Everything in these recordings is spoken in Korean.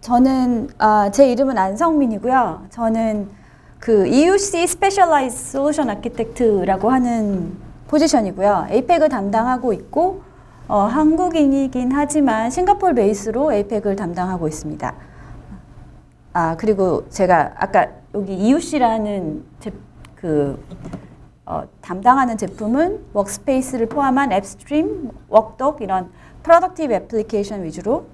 저는 제 이름은 안성민이고요. 저는 그 EUC Specialized Solution Architect라고 하는 포지션이고요. APEC을 담당하고 있고 한국인이긴 하지만 싱가포르 베이스로 APEC을 담당하고 있습니다. 그리고 제가 아까 여기 EUC라는 담당하는 제품은 워크스페이스를 포함한 앱스트림, 워크독 이런 프로덕티브 애플리케이션 위주로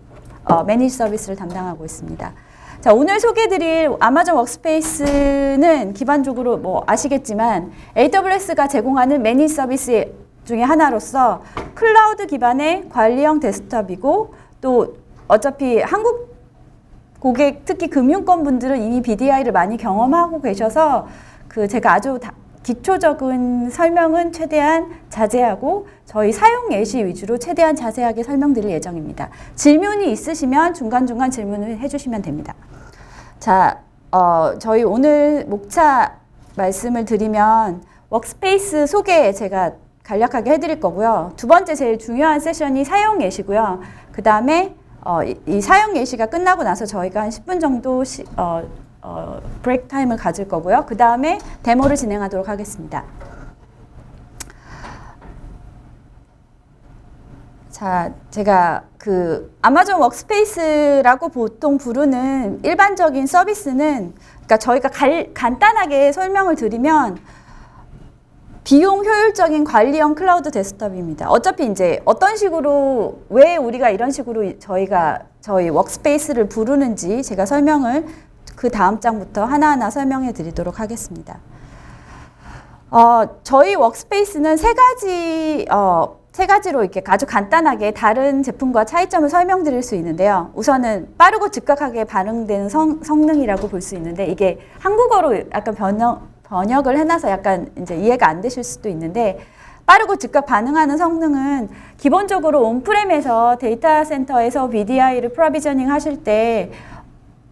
매니지 서비스를 담당하고 있습니다. 자, 오늘 소개해드릴 아마존 워크스페이스는 기반적으로 뭐 아시겠지만 AWS가 제공하는 매니지 서비스 중에 하나로서 클라우드 기반의 관리형 데스크톱이고 또 어차피 한국 고객 특히 금융권 분들은 이미 BDI를 많이 경험하고 계셔서 제가 아주 기초적인 설명은 최대한 자제하고 저희 사용 예시 위주로 최대한 자세하게 설명드릴 예정입니다. 질문이 있으시면 중간중간 질문을 해주시면 됩니다. 자, 저희 오늘 목차 말씀을 드리면 워크스페이스 소개 제가 간략하게 해드릴 거고요. 두 번째 제일 중요한 세션이 사용 예시고요. 그 다음에 이 사용 예시가 끝나고 나서 저희가 한 10분 정도 브레이크 타임을 가질 거고요. 그 다음에 데모를 진행하도록 하겠습니다. 자, 제가 아마존 워크스페이스라고 보통 부르는 일반적인 서비스는, 그러니까 저희가 간단하게 설명을 드리면 비용 효율적인 관리형 클라우드 데스크톱입니다. 어차피 이제 어떤 식으로, 왜 우리가 이런 식으로 저희 워크스페이스를 부르는지 제가 설명을 그 다음 장부터 하나하나 설명해 드리도록 하겠습니다. 저희 워크스페이스는 세 가지로 이렇게 아주 간단하게 다른 제품과 차이점을 설명드릴 수 있는데요. 우선은 빠르고 즉각하게 반응되는 성능이라고 볼 수 있는데, 이게 한국어로 약간 번역을 해놔서 약간 이제 이해가 안 되실 수도 있는데, 빠르고 즉각 반응하는 성능은 기본적으로 온프렘에서 데이터 센터에서 BDI를 프로비저닝 하실 때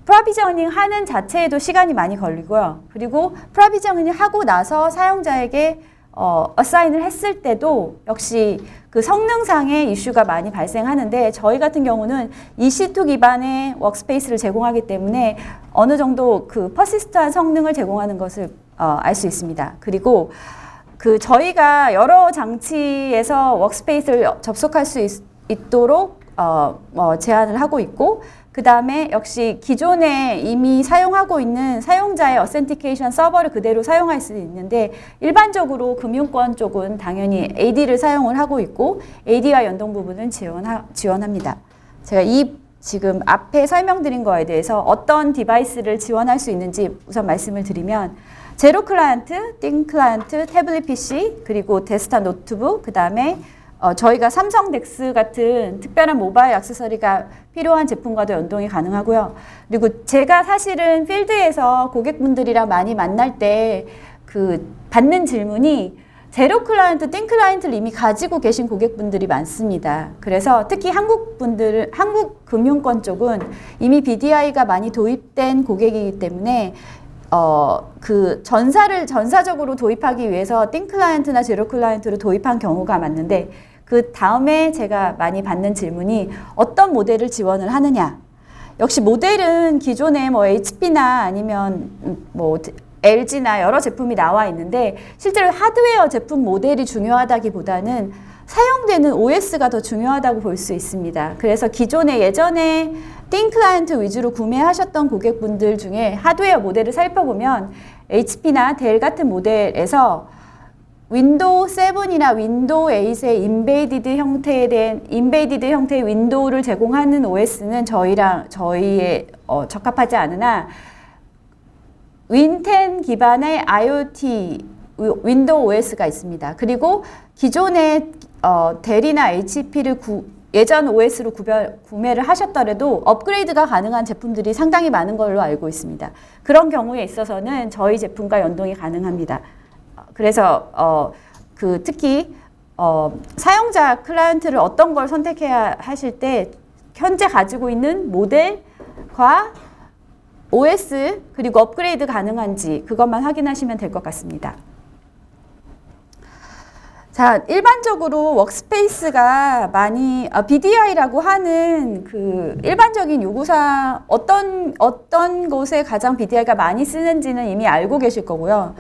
프로비저닝 하는 자체에도 시간이 많이 걸리고요. 그리고 프로비저닝 하고 나서 사용자에게 어사인을 했을 때도 역시 그 성능상의 이슈가 많이 발생하는데, 저희 같은 경우는 EC2 기반의 워크스페이스를 제공하기 때문에 어느 정도 퍼시스트한 성능을 제공하는 것을 알 수 있습니다. 그리고 저희가 여러 장치에서 워크스페이스를 접속할 수 있도록 제안을 하고 있고, 그 다음에 역시 기존에 이미 사용하고 있는 사용자의 어센티케이션 서버를 그대로 사용할 수 있는데, 일반적으로 금융권 쪽은 당연히 AD를 사용을 하고 있고 AD와 연동 부분은 지원합니다. 제가 지금 앞에 설명드린 거에 대해서 어떤 디바이스를 지원할 수 있는지 우선 말씀을 드리면, 제로 클라이언트, 띵 클라이언트, 태블릿 PC, 그리고 데스크탑 노트북, 그 다음에 저희가 삼성 덱스 같은 특별한 모바일 액세서리가 필요한 제품과도 연동이 가능하고요. 그리고 제가 사실은 필드에서 고객분들이랑 많이 만날 때 받는 질문이 제로 클라이언트, 띵 클라이언트를 이미 가지고 계신 고객분들이 많습니다. 그래서 특히 한국 금융권 쪽은 이미 BDI가 많이 도입된 고객이기 때문에 전사적으로 도입하기 위해서 띵 클라이언트나 제로 클라이언트를 도입한 경우가 많은데, 그 다음에 제가 많이 받는 질문이 어떤 모델을 지원을 하느냐. 역시 모델은 기존에 HP나 아니면 LG나 여러 제품이 나와 있는데, 실제로 하드웨어 제품 모델이 중요하다기보다는 사용되는 OS가 더 중요하다고 볼 수 있습니다. 그래서 예전에 띵 클라이언트 위주로 구매하셨던 고객분들 중에 하드웨어 모델을 살펴보면 HP나 델 같은 모델에서 윈도우 7이나 윈도우 8의 인베이디드 형태의 윈도우를 제공하는 OS는 저희에 적합하지 않으나, 윈10 기반의 IoT 윈도우 OS가 있습니다. 그리고 기존에 델이나 HP를 예전 OS로 구매를 하셨더라도 업그레이드가 가능한 제품들이 상당히 많은 걸로 알고 있습니다. 그런 경우에 있어서는 저희 제품과 연동이 가능합니다. 그래서 특히 사용자 클라이언트를 어떤 걸 선택해야 하실 때 현재 가지고 있는 모델과 OS 그리고 업그레이드 가능한지 그것만 확인하시면 될 것 같습니다. 자, 일반적으로 워크스페이스가 많이 BDI라고 하는 그 일반적인 요구사 어떤 곳에 가장 BDI가 많이 쓰는지는 이미 알고 계실 거고요.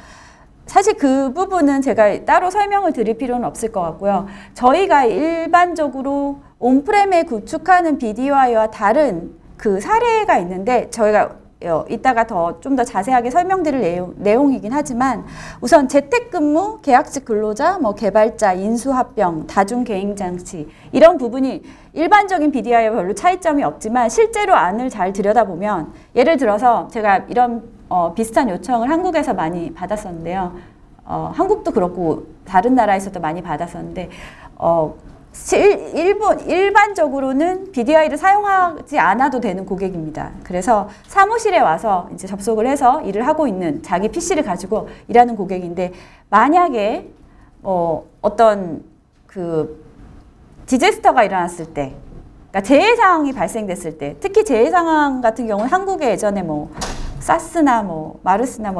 사실 그 부분은 제가 따로 설명을 드릴 필요는 없을 것 같고요. 저희가 일반적으로 온프렘에 구축하는 BDI와 다른 그 사례가 있는데 저희가 이따가 좀 더 자세하게 설명드릴 내용이긴 하지만 우선 재택근무, 계약직 근로자, 개발자, 인수합병, 다중개인장치 이런 부분이 일반적인 BDI와 별로 차이점이 없지만 실제로 안을 잘 들여다보면 예를 들어서 제가 이런 비슷한 요청을 한국에서 많이 받았었는데요. 한국도 그렇고 다른 나라에서도 많이 받았었는데 일반적으로는 BDI를 사용하지 않아도 되는 고객입니다. 그래서 사무실에 와서 이제 접속을 해서 일을 하고 있는 자기 PC를 가지고 일하는 고객인데 만약에 어떤 그 디제스터가 일어났을 때, 그러니까 재해 상황이 발생됐을 때, 특히 재해 상황 같은 경우는 한국에 예전에 사스나 마르스나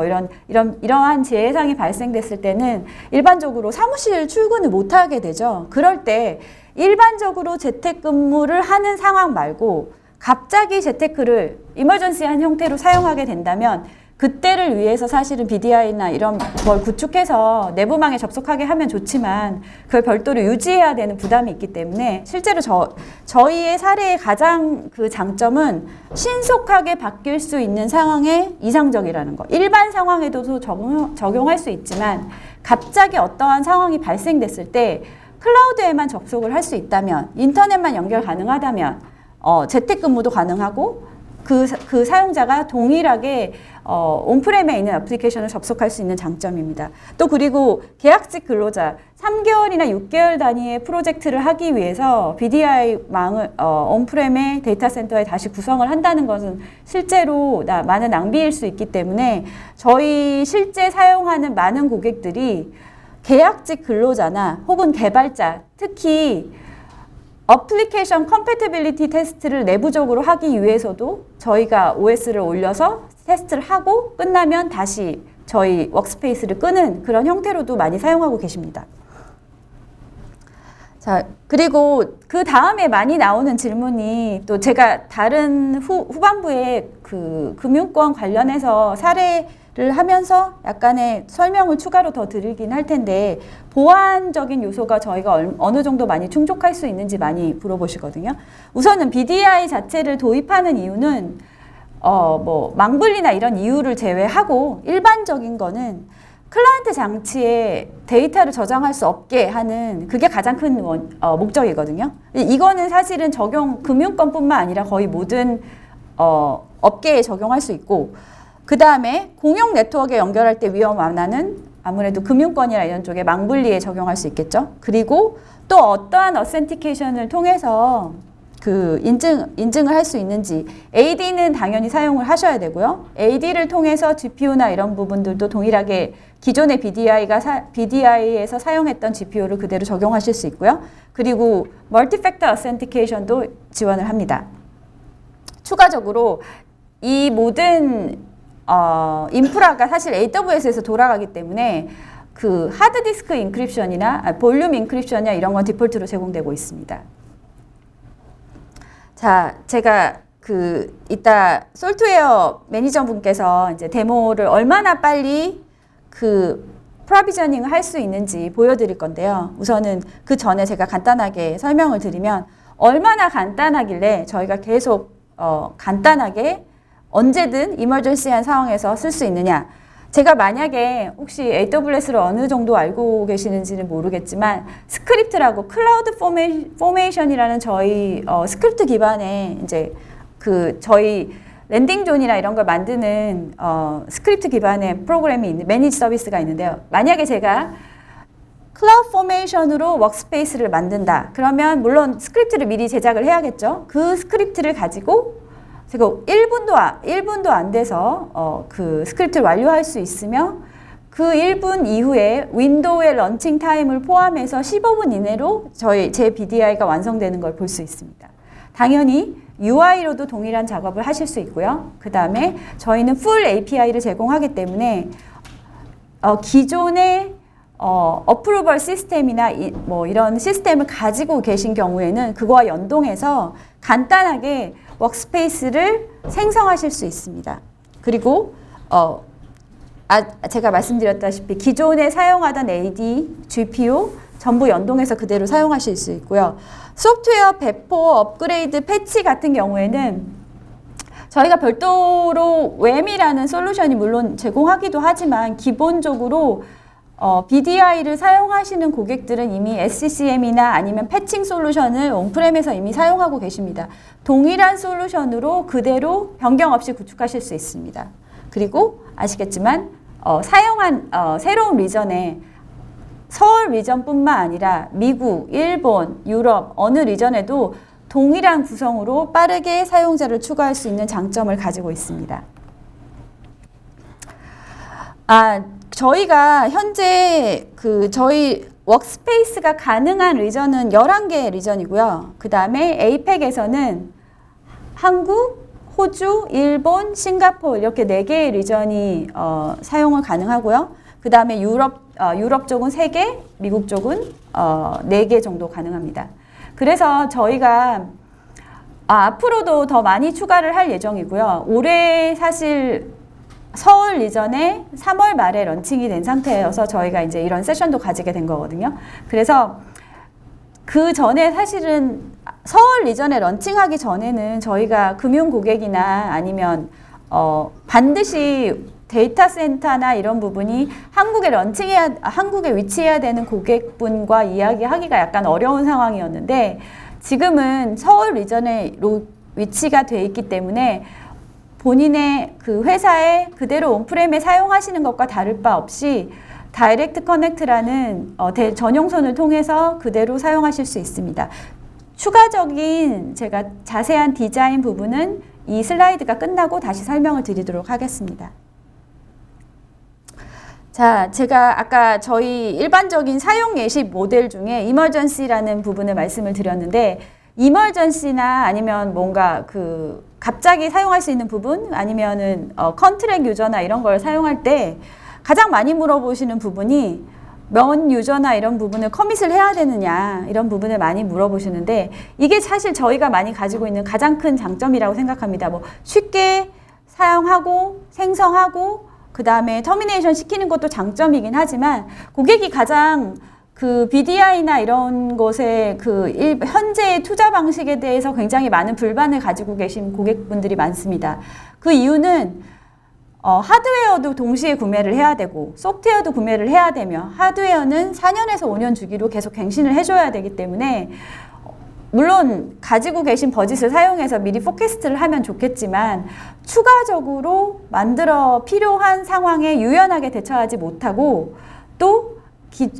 이러한 재해상이 발생됐을 때는 일반적으로 사무실 출근을 못 하게 되죠. 그럴 때 일반적으로 재택근무를 하는 상황 말고 갑자기 재테크를 이머전시한 형태로 사용하게 된다면 그때를 위해서 사실은 BDI나 이런 걸 구축해서 내부망에 접속하게 하면 좋지만 그걸 별도로 유지해야 되는 부담이 있기 때문에 실제로 저희의 사례의 가장 그 장점은 신속하게 바뀔 수 있는 상황에 이상적이라는 거. 일반 상황에도 적용할 수 있지만 갑자기 어떠한 상황이 발생됐을 때 클라우드에만 접속을 할 수 있다면 인터넷만 연결 가능하다면 재택근무도 가능하고 그 사용자가 동일하게 온프렘에 있는 애플리케이션을 접속할 수 있는 장점입니다. 또 그리고 계약직 근로자 3개월이나 6개월 단위의 프로젝트를 하기 위해서 BDI망을 온프렘의 데이터 센터에 다시 구성을 한다는 것은 실제로 많은 낭비일 수 있기 때문에 저희 실제 사용하는 많은 고객들이 계약직 근로자나 혹은 개발자, 특히 어플리케이션 컴패티빌리티 테스트를 내부적으로 하기 위해서도 저희가 OS를 올려서 테스트를 하고 끝나면 다시 저희 워크스페이스를 끄는 그런 형태로도 많이 사용하고 계십니다. 자, 그리고 그 다음에 많이 나오는 질문이 또 제가 다른 후반부에 그 금융권 관련해서 사례를 하면서 약간의 설명을 추가로 더 드리긴 할 텐데 보안적인 요소가 저희가 어느 정도 많이 충족할 수 있는지 많이 물어보시거든요. 우선은 BDI 자체를 도입하는 이유는 망불리나 이런 이유를 제외하고 일반적인 거는 클라이언트 장치에 데이터를 저장할 수 없게 하는 그게 가장 큰 목적이거든요. 이거는 사실은 금융권뿐만 아니라 거의 모든 업계에 적용할 수 있고 그 다음에 공용 네트워크에 연결할 때 위험 완화는 아무래도 금융권이나 이런 쪽에 망분리에 적용할 수 있겠죠. 그리고 또 어떠한 어센티케이션을 통해서 그 인증을 할 수 있는지 AD는 당연히 사용을 하셔야 되고요. AD를 통해서 GPU나 이런 부분들도 동일하게 기존의 BDI에서 사용했던 GPU를 그대로 적용하실 수 있고요. 그리고 멀티팩터 어센티케이션도 지원을 합니다. 추가적으로 이 모든 인프라가 사실 AWS에서 돌아가기 때문에 그 하드디스크 인크립션이나 볼륨 인크립션이나 이런 건 디폴트로 제공되고 있습니다. 자, 제가 이따 솔트웨어 매니저분께서 이제 데모를 얼마나 빨리 프로비저닝을 할 수 있는지 보여드릴 건데요. 우선은 그 전에 제가 간단하게 설명을 드리면 얼마나 간단하길래 저희가 계속 간단하게 언제든 이머전시한 상황에서 쓸 수 있느냐. 제가 만약에 혹시 AWS를 어느 정도 알고 계시는지는 모르겠지만 스크립트라고 클라우드 포메이션이라는 저희 스크립트 기반의 이제 저희 랜딩존이나 이런 걸 만드는 스크립트 기반의 프로그램이 매니지 서비스가 있는데요. 만약에 제가 클라우드 포메이션으로 워크스페이스를 만든다. 그러면 물론 스크립트를 미리 제작을 해야겠죠. 그 스크립트를 가지고 제가 1분도 안 돼서 그 스크립트를 완료할 수 있으며 그 1분 이후에 윈도우의 런칭 타임을 포함해서 15분 이내로 제 BDI가 완성되는 걸 볼 수 있습니다. 당연히 UI로도 동일한 작업을 하실 수 있고요. 그 다음에 저희는 풀 API를 제공하기 때문에 기존의 어프루벌 시스템이나 뭐 이런 시스템을 가지고 계신 경우에는 그거와 연동해서 간단하게 워크스페이스를 생성하실 수 있습니다. 그리고 제가 말씀드렸다시피 기존에 사용하던 AD, GPU 전부 연동해서 그대로 사용하실 수 있고요. 소프트웨어 배포, 업그레이드, 패치 같은 경우에는 저희가 별도로 웸이라는 솔루션이 물론 제공하기도 하지만 기본적으로 BDI를 사용하시는 고객들은 이미 SCCM이나 아니면 패칭 솔루션을 온프렘에서 이미 사용하고 계십니다. 동일한 솔루션으로 그대로 변경 없이 구축하실 수 있습니다. 그리고 아시겠지만 사용한 새로운 리전에 서울 리전뿐만 아니라 미국, 일본, 유럽 어느 리전에도 동일한 구성으로 빠르게 사용자를 추가할 수 있는 장점을 가지고 있습니다. 저희가 현재 저희 워크스페이스가 가능한 리전은 11개 리전이고요. 그 다음에 APEC에서는 한국, 호주, 일본, 싱가포르 이렇게 4개의 리전이 사용을 가능하고요. 그 다음에 유럽 쪽은 3개, 미국 쪽은 4개 정도 가능합니다. 그래서 저희가 앞으로도 더 많이 추가를 할 예정이고요. 올해 사실 서울 리전에 3월 말에 런칭이 된 상태여서 저희가 이제 이런 세션도 가지게 된 거거든요. 그래서 그 전에 사실은 서울 리전에 런칭하기 전에는 저희가 금융 고객이나 아니면 반드시 데이터 센터나 이런 부분이 한국에 위치해야 되는 고객분과 이야기하기가 약간 어려운 상황이었는데 지금은 서울 리전에 위치가 돼 있기 때문에 본인의 그 회사에 그대로 온프렘에 사용하시는 것과 다를 바 없이 다이렉트 커넥트라는 전용선을 통해서 그대로 사용하실 수 있습니다. 추가적인 제가 자세한 디자인 부분은 이 슬라이드가 끝나고 다시 설명을 드리도록 하겠습니다. 자, 제가 아까 저희 일반적인 사용 예시 모델 중에 이머전시라는 부분을 말씀을 드렸는데 이머전시나 아니면 뭔가 갑자기 사용할 수 있는 부분 아니면은 컨트랙 유저나 이런 걸 사용할 때 가장 많이 물어보시는 부분이 면 유저나 이런 부분을 커밋을 해야 되느냐 이런 부분을 많이 물어보시는데 이게 사실 저희가 많이 가지고 있는 가장 큰 장점이라고 생각합니다. 뭐 쉽게 사용하고 생성하고 그 다음에 터미네이션 시키는 것도 장점이긴 하지만 고객이 가장 BDI나 이런 것에 현재의 투자 방식에 대해서 굉장히 많은 불만을 가지고 계신 고객분들이 많습니다. 그 이유는 하드웨어도 동시에 구매를 해야 되고 소프트웨어도 구매를 해야 되며 하드웨어는 4년에서 5년 주기로 계속 갱신을 해줘야 되기 때문에 물론 가지고 계신 버짓을 사용해서 미리 포캐스트를 하면 좋겠지만 추가적으로 필요한 상황에 유연하게 대처하지 못하고 또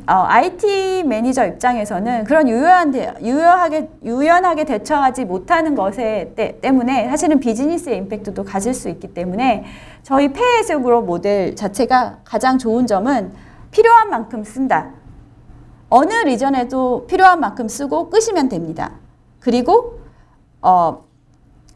IT 매니저 입장에서는 그런 유연하게 대처하지 못하는 것에 때문에 사실은 비즈니스의 임팩트도 가질 수 있기 때문에 저희 페이에스그로 모델 자체가 가장 좋은 점은 필요한 만큼 쓴다. 어느 리전에도 필요한 만큼 쓰고 끄시면 됩니다. 그리고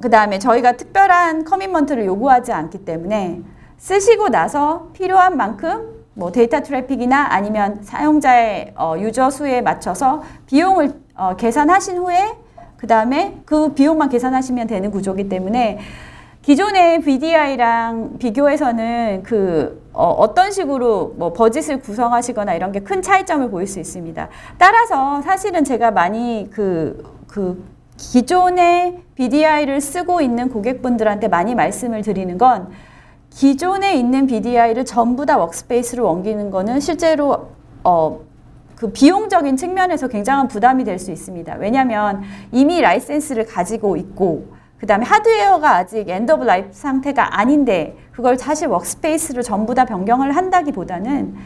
그 다음에 저희가 특별한 커밋먼트를 요구하지 않기 때문에 쓰시고 나서 필요한 만큼 뭐 데이터 트래픽이나 아니면 사용자의 유저 수에 맞춰서 비용을 계산하신 후에 그 다음에 그 비용만 계산하시면 되는 구조이기 때문에 기존의 BDI랑 비교해서는 어떤 식으로 뭐 버짓을 구성하시거나 이런 게 큰 차이점을 보일 수 있습니다. 따라서 사실은 제가 많이 기존의 BDI를 쓰고 있는 고객분들한테 많이 말씀을 드리는 건 기존에 있는 BDI를 전부 다 워크스페이스로 옮기는 거는 실제로 비용적인 측면에서 굉장한 부담이 될 수 있습니다. 왜냐하면 이미 라이센스를 가지고 있고 그 다음에 하드웨어가 아직 엔드 오브 라이프 상태가 아닌데 그걸 사실 워크스페이스로 전부 다 변경을 한다기보다는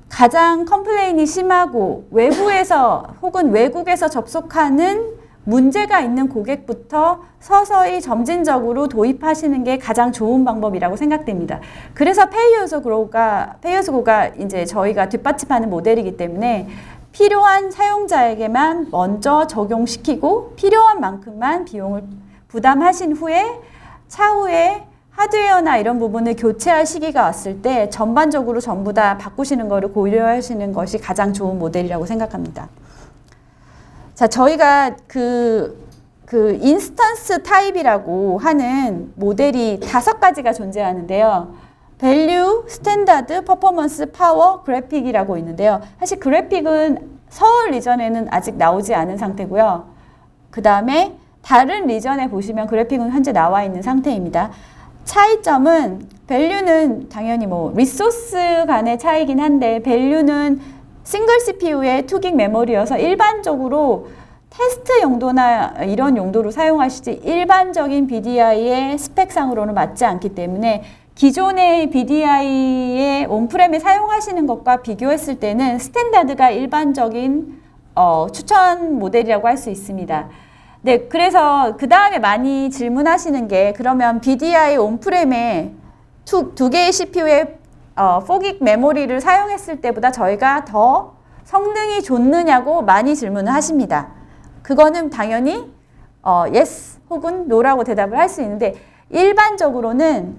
가장 컴플레인이 심하고 외부에서 혹은 외국에서 접속하는 문제가 있는 고객부터 서서히 점진적으로 도입하시는 게 가장 좋은 방법이라고 생각됩니다. 그래서 페이어스고가 이제 저희가 뒷받침하는 모델이기 때문에 필요한 사용자에게만 먼저 적용시키고 필요한 만큼만 비용을 부담하신 후에 차후에 하드웨어나 이런 부분을 교체할 시기가 왔을 때 전반적으로 전부 다 바꾸시는 거를 고려하시는 것이 가장 좋은 모델이라고 생각합니다. 자, 저희가 그 인스턴스 타입이라고 하는 모델이 5가지가 존재하는데요. 밸류, 스탠다드, 퍼포먼스, 파워, 그래픽이라고 있는데요. 사실 그래픽은 서울 리전에는 아직 나오지 않은 상태고요. 그 다음에 다른 리전에 보시면 그래픽은 현재 나와 있는 상태입니다. 차이점은 밸류는 당연히 뭐 리소스 간의 차이긴 한데 밸류는 싱글 CPU의 2GB 메모리여서 일반적으로 테스트 용도나 이런 용도로 사용하시지 일반적인 BDI의 스펙상으로는 맞지 않기 때문에 기존의 BDI의 온프렘에 사용하시는 것과 비교했을 때는 스탠다드가 일반적인 추천 모델이라고 할 수 있습니다. 네, 그래서 그 다음에 많이 질문하시는 게 그러면 BDI 온프렘에 두 개의 CPU의 4GB 메모리를 사용했을 때보다 저희가 더 성능이 좋느냐고 많이 질문을 하십니다. 그거는 당연히 yes 혹은 no라고 대답을 할 수 있는데 일반적으로는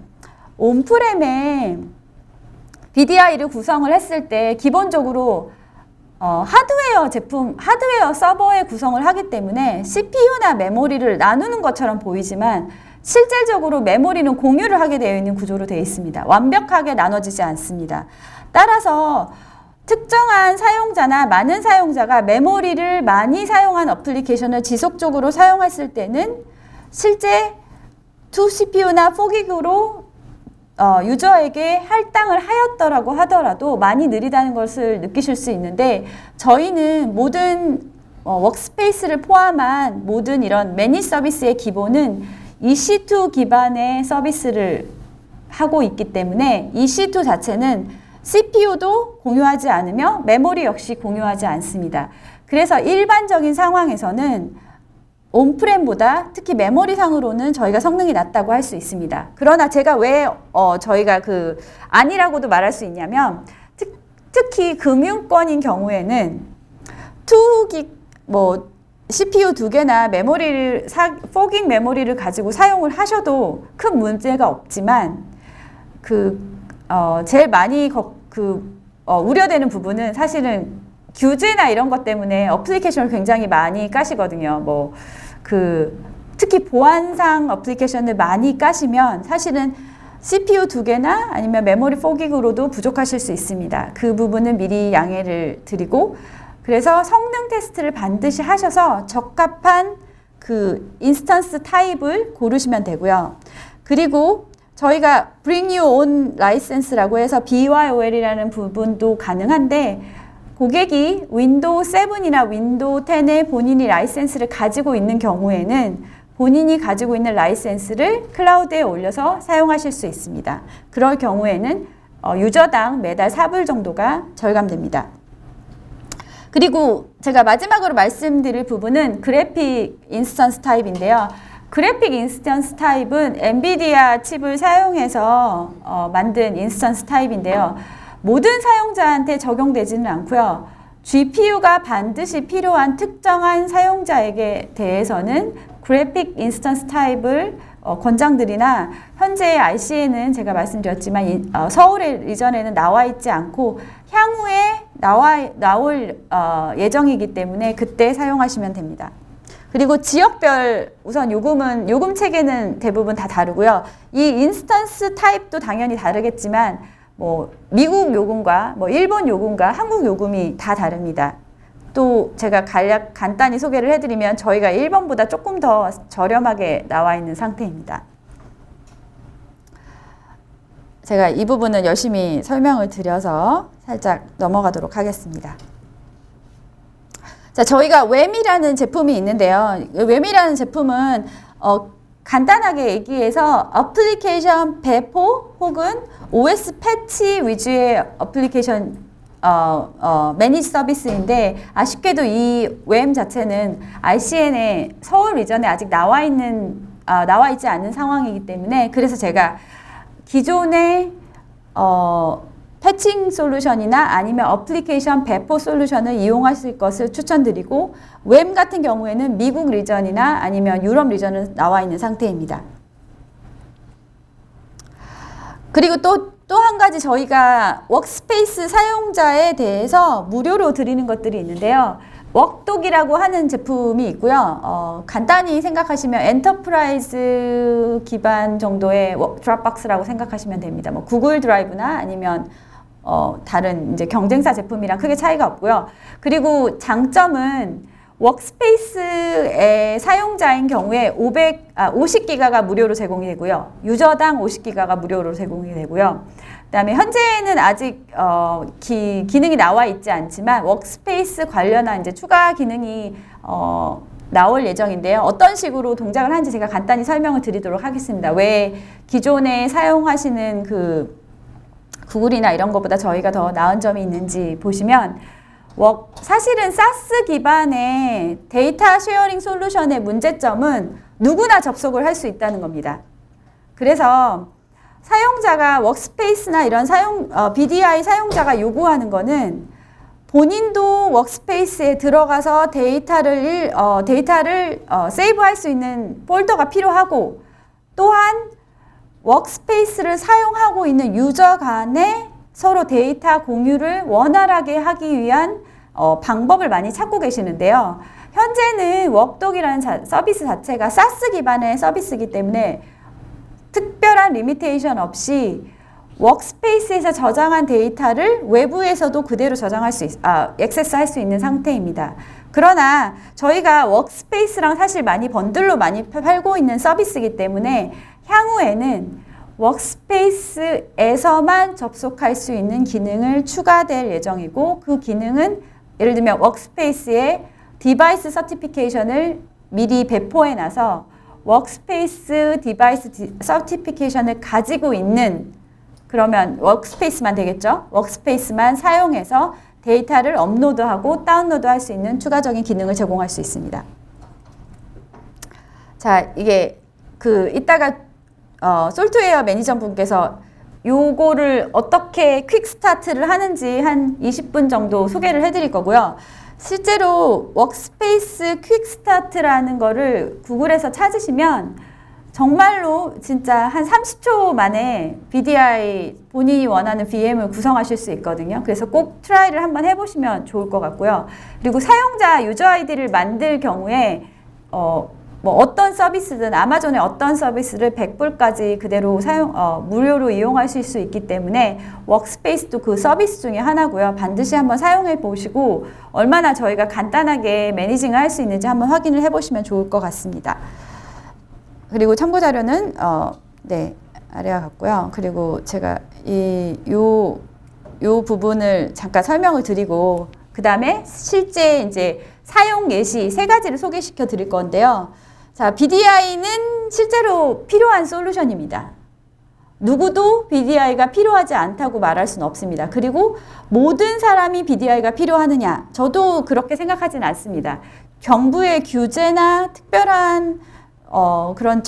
온프렘에 BDI를 구성을 했을 때 기본적으로 하드웨어 서버에 구성을 하기 때문에 CPU나 메모리를 나누는 것처럼 보이지만 실질적으로 메모리는 공유를 하게 되어 있는 구조로 되어 있습니다. 완벽하게 나눠지지 않습니다. 따라서 특정한 사용자나 많은 사용자가 메모리를 많이 사용한 어플리케이션을 지속적으로 사용했을 때는 실제 2CPU나 4기그로 유저에게 할당을 하였더라고 하더라도 많이 느리다는 것을 느끼실 수 있는데 저희는 모든 워크스페이스를 포함한 모든 이런 매니지 서비스의 기본은 EC2 기반의 서비스를 하고 있기 때문에 EC2 자체는 CPU도 공유하지 않으며 메모리 역시 공유하지 않습니다. 그래서 일반적인 상황에서는 온프렘보다 특히 메모리상으로는 저희가 성능이 낮다고 할 수 있습니다. 그러나 제가 왜 저희가 아니라고도 말할 수 있냐면 특히 금융권인 경우에는 2GB CPU 2개나 4GB 메모리를 가지고 사용을 하셔도 큰 문제가 없지만 제일 많이 우려되는 부분은 사실은 규제나 이런 것 때문에 어플리케이션을 굉장히 많이 까시거든요. 특히 보안상 어플리케이션을 많이 까시면 사실은 CPU 2개나 아니면 메모리 4기그로도 부족하실 수 있습니다. 그 부분은 미리 양해를 드리고 그래서 성능 테스트를 반드시 하셔서 적합한 인스턴스 타입을 고르시면 되고요. 그리고 저희가 Bring You On 라이센스라고 해서 BYOL이라는 부분도 가능한데 고객이 윈도우 7이나 윈도우 10에 본인이 라이센스를 가지고 있는 경우에는 본인이 가지고 있는 라이센스를 클라우드에 올려서 사용하실 수 있습니다. 그럴 경우에는 유저당 매달 4불 정도가 절감됩니다. 그리고 제가 마지막으로 말씀드릴 부분은 그래픽 인스턴스 타입인데요. 그래픽 인스턴스 타입은 엔비디아 칩을 사용해서 만든 인스턴스 타입인데요. 모든 사용자한테 적용되지는 않고요. GPU가 반드시 필요한 특정한 사용자에게 대해서는 그래픽 인스턴스 타입을 권장드리나 현재 RC에는 제가 말씀드렸지만 서울의 리전에는 나와 있지 않고 향후에 나올 예정이기 때문에 그때 사용하시면 됩니다. 그리고 지역별 우선 요금 체계는 대부분 다 다르고요. 이 인스턴스 타입도 당연히 다르겠지만 미국 요금과 일본 요금과 한국 요금이 다 다릅니다. 또 제가 간단히 소개를 해드리면 저희가 일본보다 조금 더 저렴하게 나와 있는 상태입니다. 제가 이 부분은 열심히 설명을 드려서 살짝 넘어가도록 하겠습니다. 자, 저희가 웸이라는 제품이 있는데요. 웸이라는 제품은 간단하게 얘기해서 어플리케이션 배포 혹은 OS 패치 위주의 어플리케이션 매니지 서비스인데 아쉽게도 이 웸 자체는 RCN의 서울 리전에 아직 나와 있지 않은 상황이기 때문에 그래서 제가 기존의 패칭 솔루션이나 아니면 어플리케이션 배포 솔루션을 이용하실 것을 추천드리고 웸 같은 경우에는 미국 리전이나 아니면 유럽 리전은 나와 있는 상태입니다. 그리고 또 한 가지 저희가 워크스페이스 사용자에 대해서 무료로 드리는 것들이 있는데요. 웍독이라고 하는 제품이 있고요. 간단히 생각하시면 엔터프라이즈 기반 정도의 드롭박스라고 생각하시면 됩니다. 뭐 구글 드라이브나 아니면 다른 이제 경쟁사 제품이랑 크게 차이가 없고요. 그리고 장점은 워크스페이스의 사용자인 경우에 50기가가 무료로 제공이 되고요. 유저당 50기가가 무료로 제공이 되고요. 그다음에 현재는 아직 기능이 나와 있지 않지만 워크스페이스 관련한 이제 추가 기능이 나올 예정인데요. 어떤 식으로 동작을 하는지 제가 간단히 설명을 드리도록 하겠습니다. 왜 기존에 사용하시는 그 구글이나 이런 것보다 저희가 더 나은 점이 있는지 보시면 사실은 SaaS 기반의 데이터 쉐어링 솔루션의 문제점은 누구나 접속을 할 수 있다는 겁니다. 그래서 사용자가 워크스페이스나 이런 BDI 사용자가 요구하는 거는 본인도 워크스페이스에 들어가서 데이터를 세이브할 수 있는 폴더가 필요하고, 또한 워크스페이스를 사용하고 있는 유저 간에 서로 데이터 공유를 원활하게 하기 위한 방법을 많이 찾고 계시는데요. 현재는 웍독이라는 서비스 자체가 SaaS 기반의 서비스이기 때문에 특별한 리미테이션 없이 워크스페이스에서 저장한 데이터를 외부에서도 그대로 액세스할 수 있는 상태입니다. 그러나 저희가 워크스페이스랑 사실 많이 번들로 많이 팔고 있는 서비스이기 때문에 향후에는 워크스페이스에서만 접속할 수 있는 기능을 추가될 예정이고, 그 기능은 예를 들면 워크스페이스의 디바이스 서티피케이션을 미리 배포해 놔서 워크스페이스 디바이스 서티피케이션을 가지고 있는, 그러면 워크스페이스만 되겠죠? 워크스페이스만 사용해서 데이터를 업로드하고 다운로드 할 수 있는 추가적인 기능을 제공할 수 있습니다. 자, 이게 이따가 솔트웨어 매니저 분께서 요거를 어떻게 퀵 스타트를 하는지 한 20분 정도 소개를 해드릴 거고요. 실제로 워크스페이스 퀵 스타트라는 거를 구글에서 찾으시면 정말로 진짜 한 30초 만에 BDI 본인이 원하는 VM을 구성하실 수 있거든요. 그래서 꼭 트라이를 한번 해보시면 좋을 것 같고요. 그리고 사용자 유저 아이디를 만들 경우에 뭐 어떤 서비스든 아마존의 어떤 서비스를 100불까지 그대로 무료로 이용하실 수 있기 때문에 워크스페이스도 그 서비스 중에 하나고요. 반드시 한번 사용해 보시고 얼마나 저희가 간단하게 매니징을 할 수 있는지 한번 확인을 해 보시면 좋을 것 같습니다. 그리고 참고 자료는 아래와 같고요. 그리고 제가 요 부분을 잠깐 설명을 드리고 그 다음에 실제 이제 사용 예시 3가지를 소개시켜 드릴 건데요. 자, BDI는 실제로 필요한 솔루션입니다. 누구도 BDI가 필요하지 않다고 말할 수는 없습니다. 그리고 모든 사람이 BDI가 필요하느냐? 저도 그렇게 생각하진 않습니다. 정부의 규제나 특별한 그런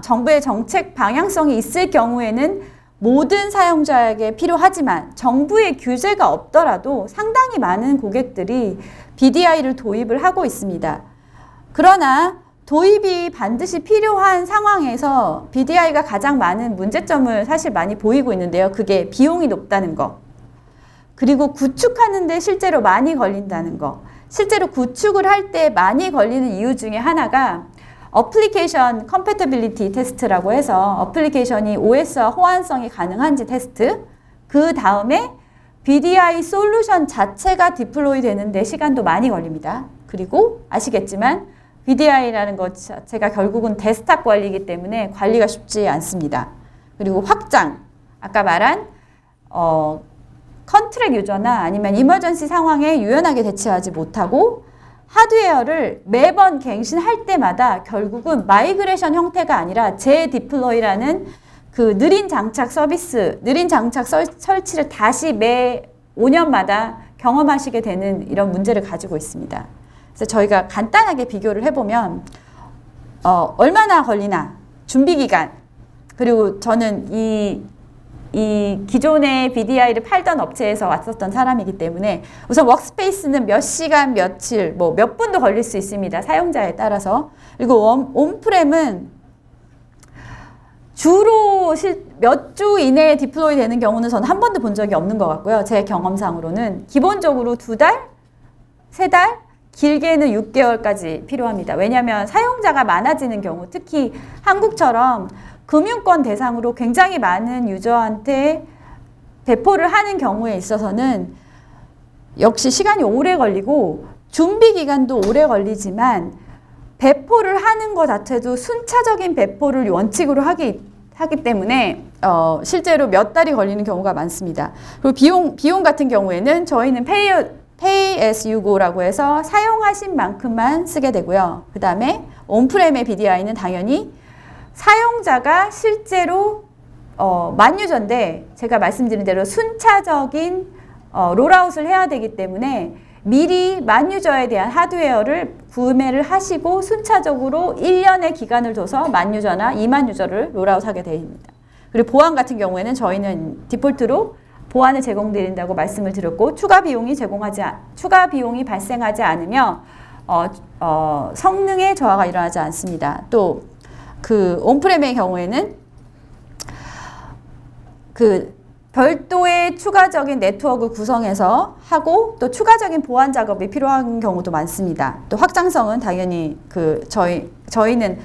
정부의 정책 방향성이 있을 경우에는 모든 사용자에게 필요하지만 정부의 규제가 없더라도 상당히 많은 고객들이 BDI를 도입을 하고 있습니다. 그러나 도입이 반드시 필요한 상황에서 BDI가 가장 많은 문제점을 사실 많이 보이고 있는데요. 그게 비용이 높다는 거. 그리고 구축하는 데 실제로 많이 걸린다는 거. 실제로 구축을 할 때 많이 걸리는 이유 중에 하나가 어플리케이션 컴패티빌리티 테스트라고 해서 어플리케이션이 OS와 호환성이 가능한지 테스트, 그 다음에 BDI 솔루션 자체가 디플로이 되는데 시간도 많이 걸립니다. 그리고 아시겠지만 BDI라는 것 자체가 결국은 데스크탑 관리이기 때문에 관리가 쉽지 않습니다. 그리고 확장, 아까 말한 컨트랙 유저나 아니면 이머전시 상황에 유연하게 대처하지 못하고 하드웨어를 매번 갱신할 때마다 결국은 마이그레이션 형태가 아니라 재디플로이라는 그 느린 장착 서비스, 느린 장착 설치를 다시 매 5년마다 경험하시게 되는 이런 문제를 가지고 있습니다. 그래서 저희가 간단하게 비교를 해보면 얼마나 걸리나, 준비 기간, 그리고 저는 이 기존의 BDI를 팔던 업체에서 왔었던 사람이기 때문에 우선 워크스페이스는 몇 시간, 며칠, 몇 분도 걸릴 수 있습니다. 사용자에 따라서. 그리고 온프렘은 주로 몇 주 이내에 디플로이 되는 경우는 저는 한 번도 본 적이 없는 것 같고요. 제 경험상으로는 기본적으로 2달, 3달, 길게는 6개월까지 필요합니다. 왜냐하면 사용자가 많아지는 경우, 특히 한국처럼 금융권 대상으로 굉장히 많은 유저한테 배포를 하는 경우에 있어서는 역시 시간이 오래 걸리고 준비 기간도 오래 걸리지만 배포를 하는 것 자체도 순차적인 배포를 원칙으로 하기 때문에 실제로 몇 달이 걸리는 경우가 많습니다. 그리고 비용 같은 경우에는 저희는 Pay as you go라고 해서 사용하신 만큼만 쓰게 되고요. 그 다음에 온프렘의 BDI는 당연히 사용자가 실제로 만유저인데 제가 말씀드린 대로 순차적인 롤아웃을 해야 되기 때문에 미리 만유저에 대한 하드웨어를 구매를 하시고 순차적으로 1년의 기간을 둬서 만유저나 2만 유저를 롤아웃하게 됩니다. 그리고 보안 같은 경우에는 저희는 디폴트로 보안을 제공드린다고 말씀을 드렸고 추가 비용이 발생하지 않으며 성능의 저하가 일어나지 않습니다. 또 그 온프렘의 경우에는 그 별도의 추가적인 네트워크 구성해서 하고 또 추가적인 보안 작업이 필요한 경우도 많습니다. 또 확장성은 당연히 저희는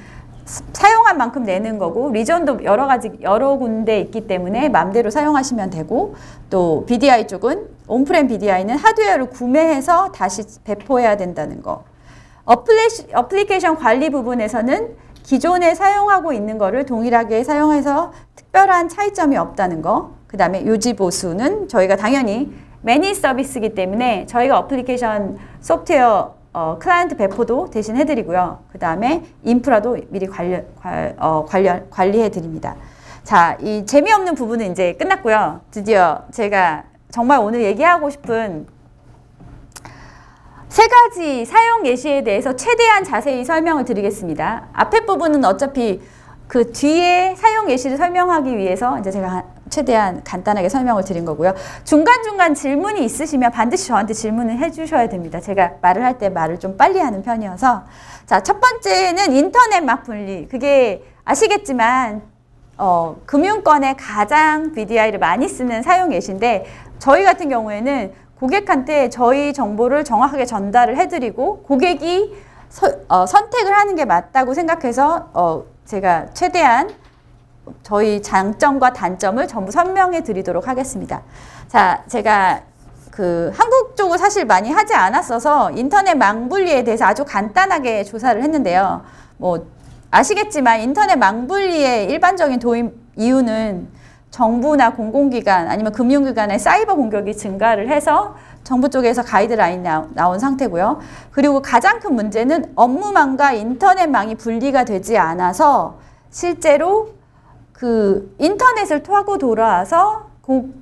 사용한 만큼 내는 거고 리전도 여러 군데 있기 때문에 마음대로 사용하시면 되고 또 BDI 쪽은 온프렘 BDI는 하드웨어를 구매해서 다시 배포해야 된다는 거. 어플리케이션 관리 부분에서는 기존에 사용하고 있는 거를 동일하게 사용해서 특별한 차이점이 없다는 거. 그 다음에 유지 보수는 저희가 당연히 매니지 서비스이기 때문에 저희가 어플리케이션 소프트웨어 클라이언트 배포도 대신 해드리고요. 그 다음에 인프라도 미리 관리해드립니다. 자, 이 재미없는 부분은 이제 끝났고요. 드디어 제가 정말 오늘 얘기하고 싶은 3가지 사용 예시에 대해서 최대한 자세히 설명을 드리겠습니다. 앞에 부분은 어차피 그 뒤에 사용 예시를 설명하기 위해서 이제 제가 최대한 간단하게 설명을 드린 거고요. 중간중간 질문이 있으시면 반드시 저한테 질문을 해주셔야 됩니다. 제가 말을 할 때 말을 좀 빨리 하는 편이어서. 자, 첫 번째는 인터넷 막 분리. 그게 아시겠지만 금융권에 가장 BDI를 많이 쓰는 사용 예시인데 저희 같은 경우에는 고객한테 저희 정보를 정확하게 전달을 해드리고 고객이 선택을 하는 게 맞다고 생각해서 제가 최대한 저희 장점과 단점을 전부 설명해 드리도록 하겠습니다. 자, 제가 한국 쪽을 사실 많이 하지 않았어서 인터넷 망분리에 대해서 아주 간단하게 조사를 했는데요. 뭐 아시겠지만 인터넷 망분리의 일반적인 도입 이유는 정부나 공공기관 아니면 금융기관의 사이버 공격이 증가를 해서 정부 쪽에서 가이드라인이 나온 상태고요. 그리고 가장 큰 문제는 업무망과 인터넷망이 분리가 되지 않아서 실제로 그 인터넷을 타고 돌아와서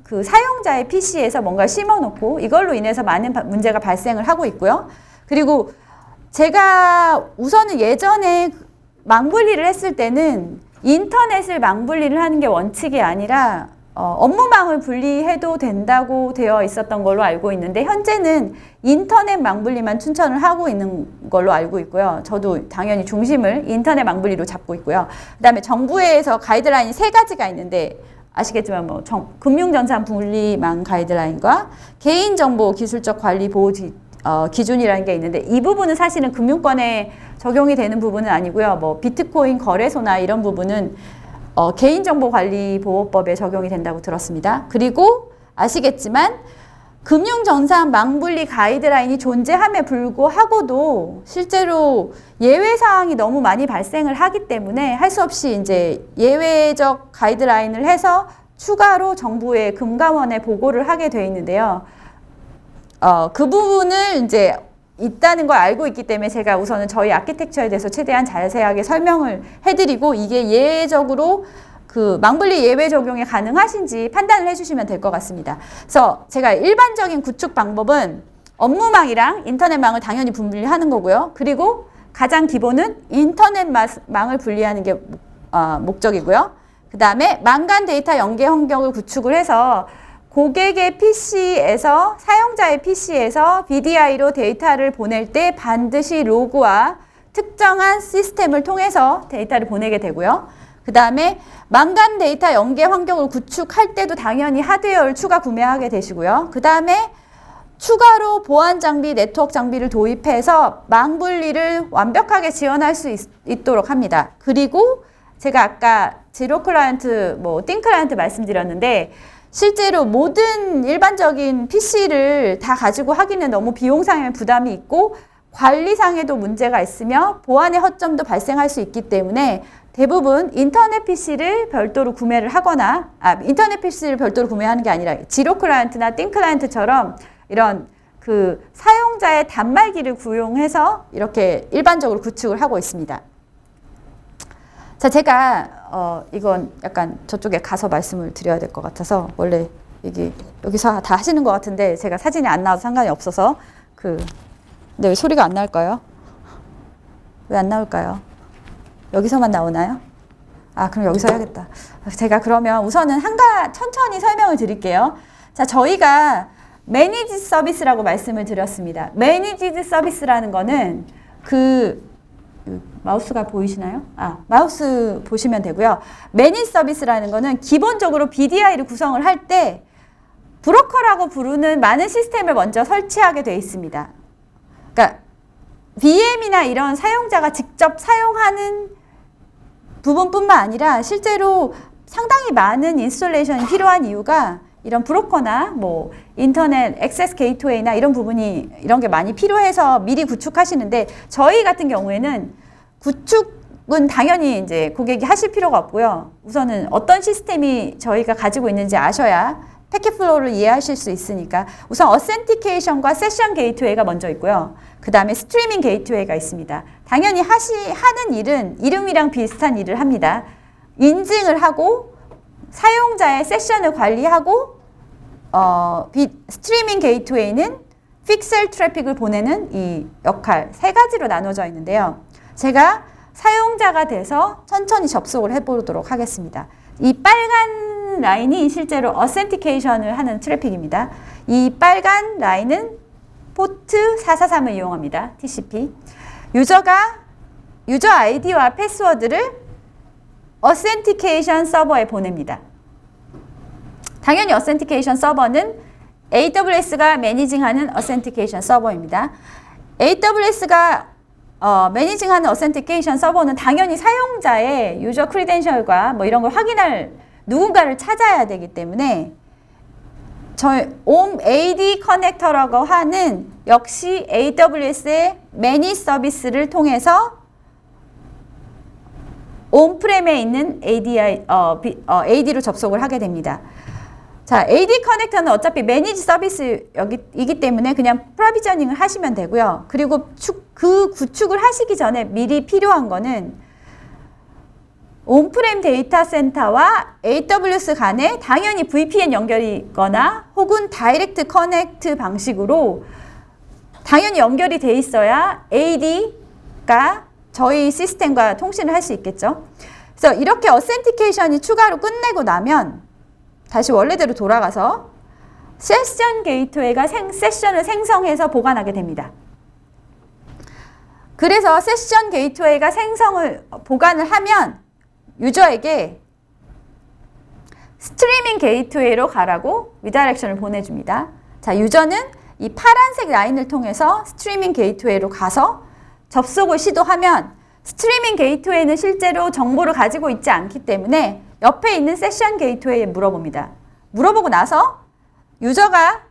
그 사용자의 PC에서 뭔가 심어놓고 이걸로 인해서 많은 문제가 발생을 하고 있고요. 그리고 제가 우선은 예전에 망분리를 했을 때는 인터넷을 망분리를 하는 게 원칙이 아니라 업무망을 분리해도 된다고 되어 있었던 걸로 알고 있는데 현재는 인터넷 망분리만 추천을 하고 있는 걸로 알고 있고요. 저도 당연히 중심을 인터넷 망분리로 잡고 있고요. 그 다음에 정부에서 가이드라인이 3가지가 있는데 아시겠지만 뭐 금융전산 분리망 가이드라인과 개인정보 기술적 관리 보호 기준이라는 게 있는데 이 부분은 사실은 금융권에 적용이 되는 부분은 아니고요. 뭐 비트코인 거래소나 이런 부분은 개인정보관리보호법에 적용이 된다고 들었습니다. 그리고 아시겠지만 금융전산 망분리 가이드라인이 존재함에 불구하고도 실제로 예외사항이 너무 많이 발생을 하기 때문에 할 수 없이 이제 예외적 가이드라인을 해서 추가로 정부의 금감원에 보고를 하게 되어 있는데요. 그 부분을 이제 있다는 걸 알고 있기 때문에 제가 우선은 저희 아키텍처에 대해서 최대한 자세하게 설명을 해드리고 이게 예외적으로 그 망분리 예외 적용이 가능하신지 판단을 해주시면 될 것 같습니다. 그래서 제가 일반적인 구축 방법은 업무망이랑 인터넷망을 당연히 분리하는 거고요. 그리고 가장 기본은 인터넷망을 분리하는 게 목적이고요. 그 다음에 망 간 데이터 연계 환경을 구축을 해서 고객의 PC에서 사용자의 PC에서 BDI로 데이터를 보낼 때 반드시 로그와 특정한 시스템을 통해서 데이터를 보내게 되고요. 그 다음에 망간 데이터 연계 환경을 구축할 때도 당연히 하드웨어를 추가 구매하게 되시고요. 그 다음에 추가로 보안 장비, 네트워크 장비를 도입해서 망 분리를 완벽하게 지원할 수 있도록 합니다. 그리고 제가 아까 제로 클라이언트, 띵 클라이언트 말씀드렸는데 실제로 모든 일반적인 PC를 다 가지고 하기는 너무 비용상의 부담이 있고 관리상에도 문제가 있으며 보안의 허점도 발생할 수 있기 때문에 대부분 인터넷 PC를 별도로 구매를 하거나 인터넷 PC를 별도로 구매하는 게 아니라 지로 클라이언트나 띵 클라이언트처럼 이런 그 사용자의 단말기를 구용해서 이렇게 일반적으로 구축을 하고 있습니다. 자, 제가 이건 약간 저쪽에 가서 말씀을 드려야 될 것 같아서 원래 여기서 다 하시는 것 같은데 제가 사진이 안 나와도 상관이 없어서 근데 왜 소리가 안 나올까요? 왜 안 나올까요? 여기서만 나오나요? 그럼 여기서 해야겠다. 제가 그러면 우선은 천천히 설명을 드릴게요. 자, 저희가 매니지 서비스라고 말씀을 드렸습니다. 매니지드 서비스라는 거는 마우스가 보이시나요? 마우스 보시면 되고요. 매니지 서비스라는 거는 기본적으로 BDI를 구성을 할 때 브로커라고 부르는 많은 시스템을 먼저 설치하게 되어 있습니다. 그러니까 VM이나 이런 사용자가 직접 사용하는 부분뿐만 아니라 실제로 상당히 많은 인스톨레이션이 필요한 이유가 이런 브로커나 인터넷 액세스 게이트웨이나 이런 게 많이 필요해서 미리 구축하시는데 저희 같은 경우에는 구축은 당연히 이제 고객이 하실 필요가 없고요. 우선은 어떤 시스템이 저희가 가지고 있는지 아셔야 패킷 플로우를 이해하실 수 있으니까 우선 어센티케이션과 세션 게이트웨이가 먼저 있고요. 그 다음에 스트리밍 게이트웨이가 있습니다. 당연히 하는 일은 이름이랑 비슷한 일을 합니다. 인증을 하고 사용자의 세션을 관리하고 스트리밍 게이트웨이는 픽셀 트래픽을 보내는 이 역할 세 가지로 나눠져 있는데요. 제가 사용자가 돼서 천천히 접속을 해보도록 하겠습니다. 이 빨간 라인이 실제로 어센티케이션을 하는 트래픽입니다. 이 빨간 라인은 포트 443을 이용합니다. TCP. 유저가 유저 아이디와 패스워드를 어센티케이션 서버에 보냅니다. 당연히 어센티케이션 서버는 AWS가 매니징하는 어센티케이션 서버입니다. AWS가 매니징하는 어센티케이션 서버는 당연히 사용자의 유저 크리덴셜과 이런 걸 확인할 누군가를 찾아야 되기 때문에 저희 AD 커넥터라고 하는 역시 AWS의 매니지 서비스를 통해서 온프렘에 있는 AD로 접속을 하게 됩니다. 자, AD 커넥터는 어차피 매니지 서비스이기 때문에 그냥 프로비저닝을 하시면 되고요. 그리고 그 구축을 하시기 전에 미리 필요한 거는 온프렘 데이터 센터와 AWS 간에 당연히 VPN 연결이 있거나 혹은 다이렉트 커넥트 방식으로 당연히 연결이 돼 있어야 AD가 저희 시스템과 통신을 할 수 있겠죠. 그래서 이렇게 어센티케이션이 추가로 끝내고 나면 다시 원래대로 돌아가서 세션 게이트웨이가 세션을 생성해서 보관하게 됩니다. 그래서 세션 게이트웨이가 보관을 하면 유저에게 스트리밍 게이트웨이로 가라고 리다이렉션을 보내줍니다. 자, 유저는 이 파란색 라인을 통해서 스트리밍 게이트웨이로 가서 접속을 시도하면 스트리밍 게이트웨이는 실제로 정보를 가지고 있지 않기 때문에 옆에 있는 세션 게이트웨이에 물어봅니다. 물어보고 나서 유저가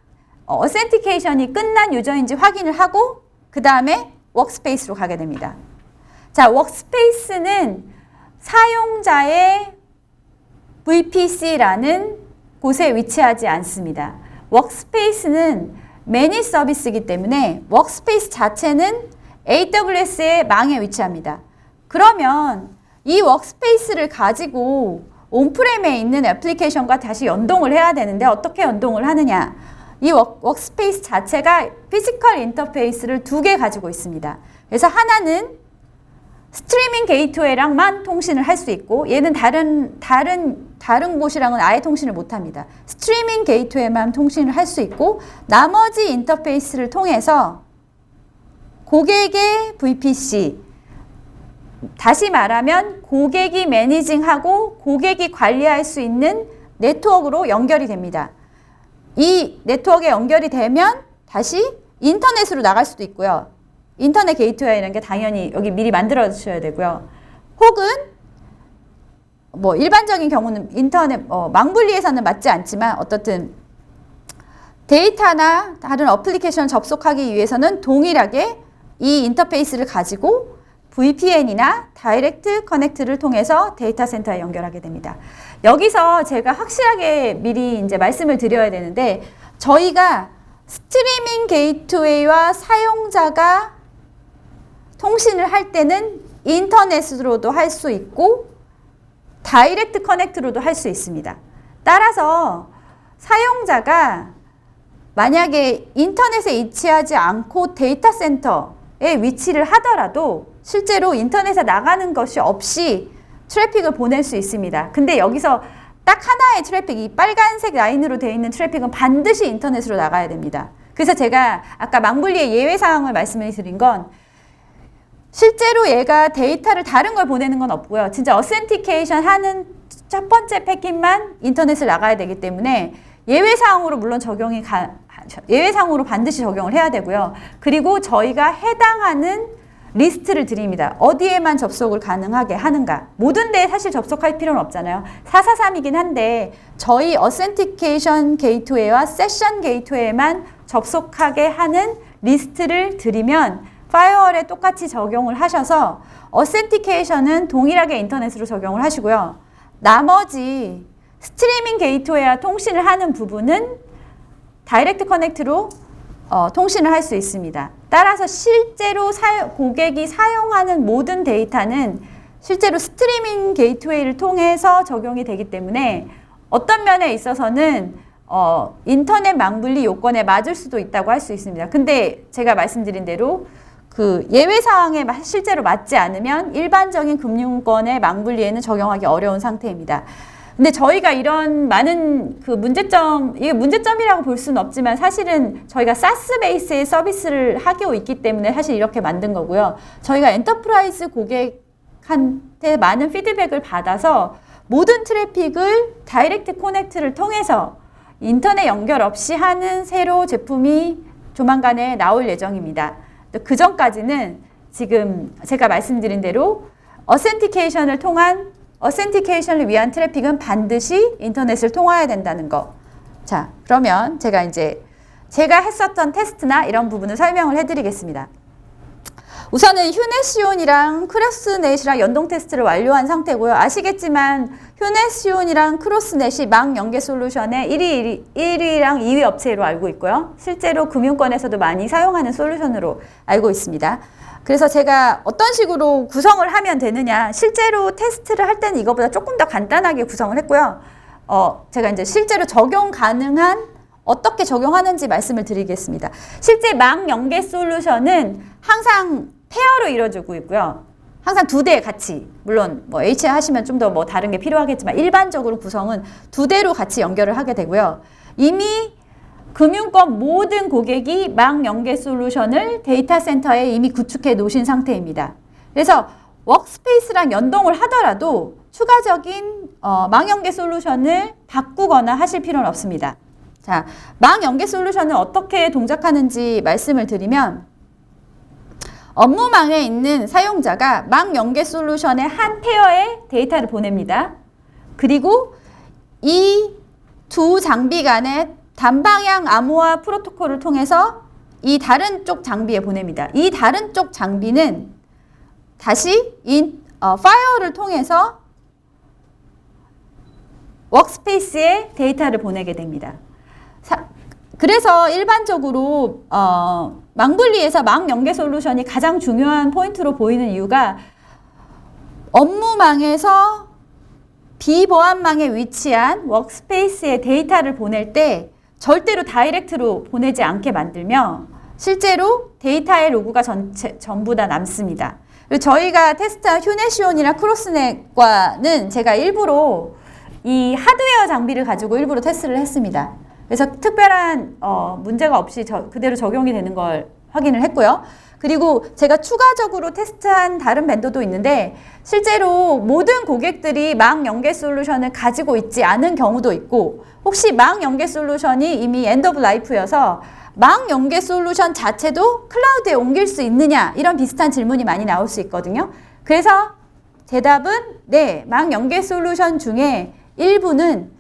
어센티케이션이 끝난 유저인지 확인을 하고 그 다음에 워크스페이스로 가게 됩니다. 자, 워크스페이스는 사용자의 VPC라는 곳에 위치하지 않습니다. 워크스페이스는 매니지 서비스이기 때문에 워크스페이스 자체는 AWS의 망에 위치합니다. 그러면 이 워크스페이스를 가지고 온프렘에 있는 애플리케이션과 다시 연동을 해야 되는데 어떻게 연동을 하느냐? 이 워크스페이스 자체가 피지컬 인터페이스를 2개 가지고 있습니다. 그래서 하나는 스트리밍 게이트웨이랑만 통신을 할 수 있고 얘는 다른 곳이랑은 아예 통신을 못합니다. 스트리밍 게이트웨이만 통신을 할 수 있고 나머지 인터페이스를 통해서 고객의 VPC 다시 말하면 고객이 매니징하고 고객이 관리할 수 있는 네트워크로 연결이 됩니다. 이 네트워크에 연결이 되면 다시 인터넷으로 나갈 수도 있고요. 인터넷 게이트웨이라는 게 당연히 여기 미리 만들어 주셔야 되고요. 혹은 뭐 일반적인 경우는 인터넷 망분리에서는 맞지 않지만 어떻든 데이터나 다른 어플리케이션을 접속하기 위해서는 동일하게 이 인터페이스를 가지고 VPN이나 다이렉트 커넥트를 통해서 데이터 센터에 연결하게 됩니다. 여기서 제가 확실하게 미리 이제 말씀을 드려야 되는데 저희가 스트리밍 게이트웨이와 사용자가 통신을 할 때는 인터넷으로도 할 수 있고 다이렉트 커넥트로도 할 수 있습니다. 따라서 사용자가 만약에 인터넷에 위치하지 않고 데이터 센터에 위치를 하더라도 실제로 인터넷에 나가는 것이 없이 트래픽을 보낼 수 있습니다. 근데 여기서 딱 하나의 트래픽, 이 빨간색 라인으로 되어 있는 트래픽은 반드시 인터넷으로 나가야 됩니다. 그래서 제가 아까 망분리의 예외 사항을 말씀을 드린 건 실제로 얘가 데이터를 다른 걸 보내는 건 없고요. 진짜 어센티케이션 하는 첫 번째 패킷만 인터넷을 나가야 되기 때문에 예외사항으로 물론 예외사항으로 반드시 적용을 해야 되고요. 그리고 저희가 해당하는 리스트를 드립니다. 어디에만 접속을 가능하게 하는가. 모든 데에 사실 접속할 필요는 없잖아요. 443이긴 한데 저희 어센티케이션 게이트웨이와 세션 게이트웨이만 접속하게 하는 리스트를 드리면 파이어월에 똑같이 적용을 하셔서 어센티케이션은 동일하게 인터넷으로 적용을 하시고요. 나머지 스트리밍 게이트웨이와 통신을 하는 부분은 다이렉트 커넥트로 통신을 할 수 있습니다. 따라서 실제로 고객이 사용하는 모든 데이터는 실제로 스트리밍 게이트웨이를 통해서 적용이 되기 때문에 어떤 면에 있어서는 인터넷 망분리 요건에 맞을 수도 있다고 할 수 있습니다. 근데 제가 말씀드린 대로 그 예외 사항에 실제로 맞지 않으면 일반적인 금융권의 망분리에는 적용하기 어려운 상태입니다. 근데 저희가 이런 많은 그 이게 문제점이라고 볼 수는 없지만 사실은 저희가 사스 베이스의 서비스를 하고 있기 때문에 사실 이렇게 만든 거고요. 저희가 엔터프라이즈 고객한테 많은 피드백을 받아서 모든 트래픽을 다이렉트 커넥트를 통해서 인터넷 연결 없이 하는 새로 제품이 조만간에 나올 예정입니다. 그 전까지는 지금 제가 말씀드린 대로 어센티케이션을 위한 트래픽은 반드시 인터넷을 통해야 된다는 거. 자, 그러면 제가 했었던 테스트나 이런 부분을 설명을 해드리겠습니다. 우선은 휴넷시온이랑 크로스넷이랑 연동 테스트를 완료한 상태고요. 아시겠지만 휴넷시온이랑 크로스넷이 망 연계 솔루션의 1위랑 2위 업체로 알고 있고요. 실제로 금융권에서도 많이 사용하는 솔루션으로 알고 있습니다. 그래서 제가 어떤 식으로 구성을 하면 되느냐, 실제로 테스트를 할 때는 이거보다 조금 더 간단하게 구성을 했고요. 제가 이제 실제로 적용 가능한 어떻게 적용하는지 말씀을 드리겠습니다. 실제 망 연계 솔루션은 항상 페어로 이루어지고 있고요. 항상 두 대 같이, 물론 뭐 HA 하시면 좀 더 뭐 다른 게 필요하겠지만 일반적으로 구성은 두 대로 같이 연결을 하게 되고요. 이미 금융권 모든 고객이 망 연계 솔루션을 데이터 센터에 이미 구축해 놓으신 상태입니다. 그래서 워크스페이스랑 연동을 하더라도 추가적인 망 연계 솔루션을 바꾸거나 하실 필요는 없습니다. 자, 망 연계 솔루션은 어떻게 동작하는지 말씀을 드리면 업무망에 있는 사용자가 망 연계 솔루션의 한 페어의 데이터를 보냅니다. 그리고 이 두 장비 간의 단방향 암호화 프로토콜을 통해서 이 다른 쪽 장비에 보냅니다. 이 다른 쪽 장비는 다시 파이어를 통해서 워크스페이스에 데이터를 보내게 됩니다. 그래서 일반적으로 망분리에서 망 연계 솔루션이 가장 중요한 포인트로 보이는 이유가 업무망에서 비보안망에 위치한 워크스페이스에 데이터를 보낼 때 절대로 다이렉트로 보내지 않게 만들며 실제로 데이터의 로그가 전부 다 남습니다. 그리고 저희가 테스트한 휴넷시온이나 크로스넷과는 제가 일부러 이 하드웨어 장비를 가지고 일부러 테스트를 했습니다. 그래서 특별한 문제가 없이 그대로 적용이 되는 걸 확인을 했고요. 그리고 제가 추가적으로 테스트한 다른 벤더도 있는데 실제로 모든 고객들이 망 연계 솔루션을 가지고 있지 않은 경우도 있고 혹시 망 연계 솔루션이 이미 엔드 오브 라이프여서 망 연계 솔루션 자체도 클라우드에 옮길 수 있느냐 이런 비슷한 질문이 많이 나올 수 있거든요. 그래서 대답은 네, 망 연계 솔루션 중에 일부는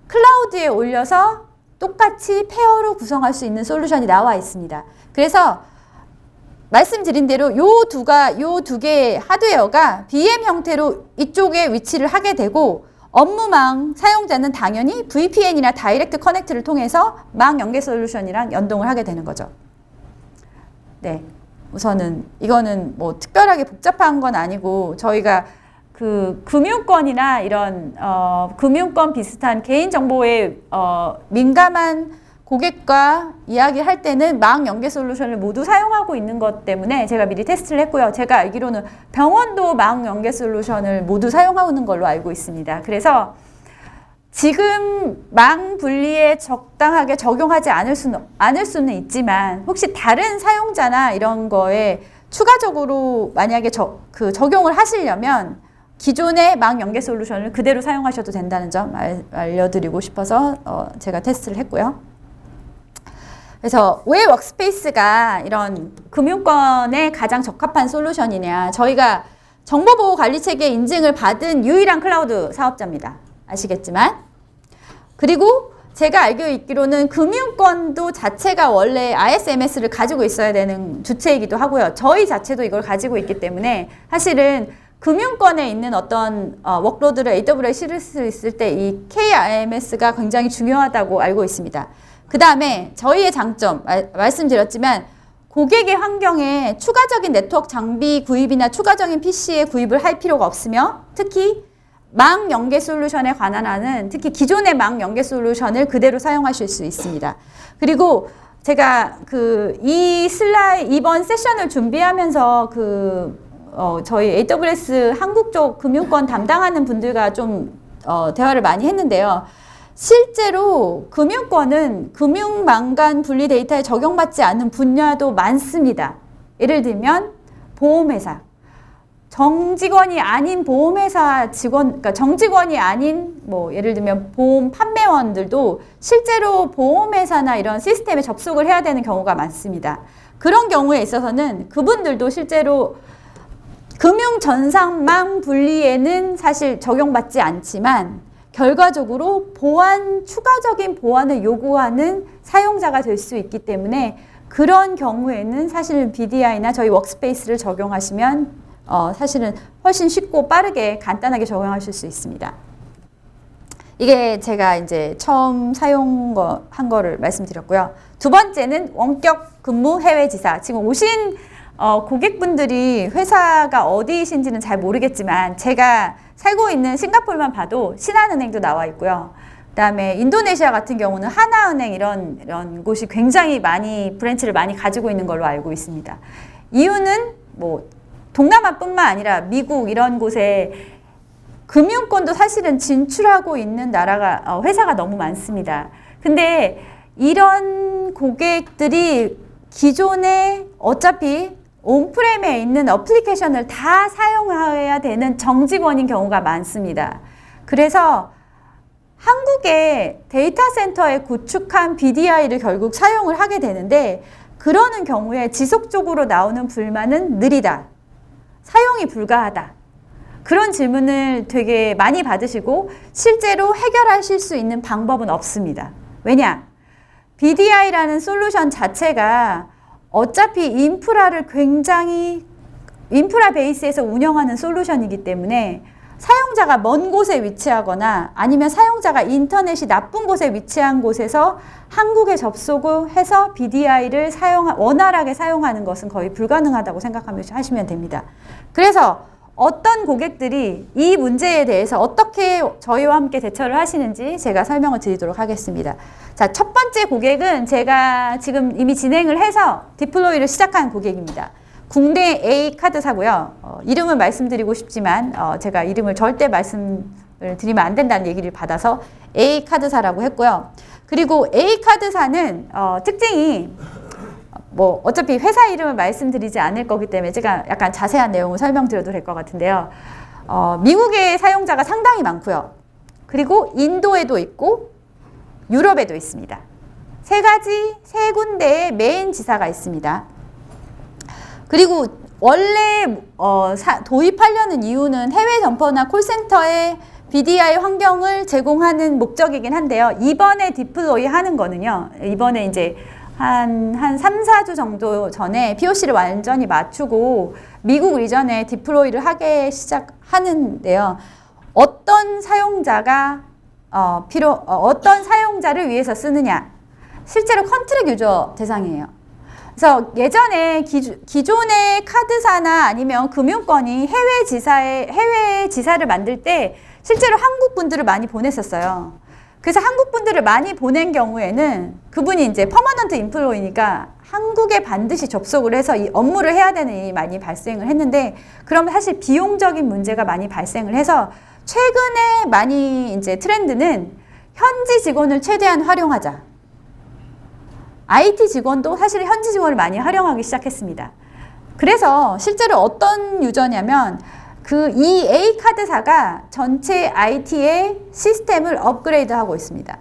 클라우드에 올려서 똑같이 페어로 구성할 수 있는 솔루션이 나와 있습니다. 그래서 말씀드린 대로 요 두 개의 하드웨어가 VM 형태로 이쪽에 위치를 하게 되고 업무망 사용자는 당연히 VPN이나 다이렉트 커넥트를 통해서 망 연계 솔루션이랑 연동을 하게 되는 거죠. 네, 우선은 이거는 뭐 특별하게 복잡한 건 아니고 저희가 그 금융권이나 이런 금융권 비슷한 개인정보에 민감한 고객과 이야기할 때는 망 연계 솔루션을 모두 사용하고 있는 것 때문에 제가 미리 테스트를 했고요. 제가 알기로는 병원도 망 연계 솔루션을 모두 사용하는 걸로 알고 있습니다. 그래서 지금 망 분리에 적당하게 적용하지 않을 수는 있지만 혹시 다른 사용자나 이런 거에 추가적으로 만약에 적용을 하시려면 기존의 망 연계 솔루션을 그대로 사용하셔도 된다는 점 알려드리고 싶어서 제가 테스트를 했고요. 그래서 왜 워크스페이스가 이런 금융권에 가장 적합한 솔루션이냐. 저희가 정보보호관리체계 인증을 받은 유일한 클라우드 사업자입니다. 아시겠지만. 그리고 제가 알고 있기로는 금융권도 자체가 원래 ISMS를 가지고 있어야 되는 주체이기도 하고요. 저희 자체도 이걸 가지고 있기 때문에 사실은 금융권에 있는 어떤 워크로드를 AWS에 실을 수 있을 때 이 KIMS가 굉장히 중요하다고 알고 있습니다. 그 다음에 저희의 장점 말씀드렸지만 고객의 환경에 추가적인 네트워크 장비 구입이나 추가적인 PC의 구입을 할 필요가 없으며 특히 망 연계 솔루션에 관한 한은 특히 기존의 망 연계 솔루션을 그대로 사용하실 수 있습니다. 그리고 제가 이번 세션을 준비하면서 저희 AWS 한국 쪽 금융권 담당하는 분들과 좀 대화를 많이 했는데요. 실제로 금융권은 금융망간 분리 데이터에 적용받지 않는 분야도 많습니다. 예를 들면 보험회사, 정직원이 아닌 보험회사 직원, 그러니까 정직원이 아닌 예를 들면 보험 판매원들도 실제로 보험회사나 이런 시스템에 접속을 해야 되는 경우가 많습니다. 그런 경우에 있어서는 그분들도 실제로 금융 전산망 분리에는 사실 적용받지 않지만 결과적으로 추가적인 보안을 요구하는 사용자가 될 수 있기 때문에 그런 경우에는 사실 BDI나 저희 워크스페이스를 적용하시면 사실은 훨씬 쉽고 빠르게 간단하게 적용하실 수 있습니다. 이게 제가 이제 처음 한 거를 말씀드렸고요. 두 번째는 원격 근무 해외 지사. 지금 오신 고객분들이 회사가 어디이신지는 잘 모르겠지만 제가 살고 있는 싱가포르만 봐도 신한은행도 나와 있고요. 그다음에 인도네시아 같은 경우는 하나은행 이런 곳이 굉장히 브랜치를 많이 가지고 있는 걸로 알고 있습니다. 이유는 동남아뿐만 아니라 미국 이런 곳에 금융권도 사실은 진출하고 있는 회사가 너무 많습니다. 근데 이런 고객들이 기존에 어차피 온프렘에 있는 어플리케이션을 다 사용해야 되는 정직원인 경우가 많습니다. 그래서 한국의 데이터 센터에 구축한 BDI를 결국 사용을 하게 되는데 그러는 경우에 지속적으로 나오는 불만은 느리다, 사용이 불가하다. 그런 질문을 되게 많이 받으시고 실제로 해결하실 수 있는 방법은 없습니다. 왜냐? BDI라는 솔루션 자체가 어차피 인프라 베이스에서 운영하는 솔루션이기 때문에 사용자가 먼 곳에 위치하거나 아니면 사용자가 인터넷이 나쁜 곳에 위치한 곳에서 한국에 접속을 해서 BDI를 원활하게 사용하는 것은 거의 불가능하다고 생각하시면 됩니다. 그래서 어떤 고객들이 이 문제에 대해서 어떻게 저희와 함께 대처를 하시는지 제가 설명을 드리도록 하겠습니다. 자, 첫 번째 고객은 제가 지금 이미 진행을 해서 디플로이를 시작한 고객입니다. 국내 A 카드사고요. 이름은 말씀드리고 싶지만 제가 이름을 절대 말씀을 드리면 안 된다는 얘기를 받아서 A 카드사라고 했고요. 그리고 A 카드사는 특징이 뭐 어차피 회사 이름을 말씀드리지 않을 거기 때문에 제가 약간 자세한 내용을 설명드려도 될 것 같은데요. 미국의 사용자가 상당히 많고요. 그리고 인도에도 있고 유럽에도 있습니다. 세 군데의 메인 지사가 있습니다. 그리고 원래 도입하려는 이유는 해외 점포나 콜센터의 BDI 환경을 제공하는 목적이긴 한데요. 이번에 디플로이 하는 거는요. 이번에 이제 한 3, 4주 정도 전에 POC를 완전히 맞추고 미국 리전에 디플로이를 하게 시작하는데요. 어떤 사용자가 어떤 사용자를 위해서 쓰느냐. 실제로 컨트랙 유저 대상이에요. 그래서 예전에 기존의 카드사나 아니면 금융권이 해외 지사를 만들 때 실제로 한국 분들을 많이 보냈었어요. 그래서 한국 분들을 많이 보낸 경우에는 그분이 이제 퍼머넌트 인플로이니까 한국에 반드시 접속을 해서 이 업무를 해야 되는 일이 많이 발생을 했는데, 그럼 사실 비용적인 문제가 많이 발생을 해서 최근에 많이 이제 트렌드는 현지 직원을 최대한 활용하자. IT 직원도 사실 현지 직원을 많이 활용하기 시작했습니다. 그래서 실제로 어떤 유저냐면 그 EA 카드사가 전체 IT의 시스템을 업그레이드하고 있습니다.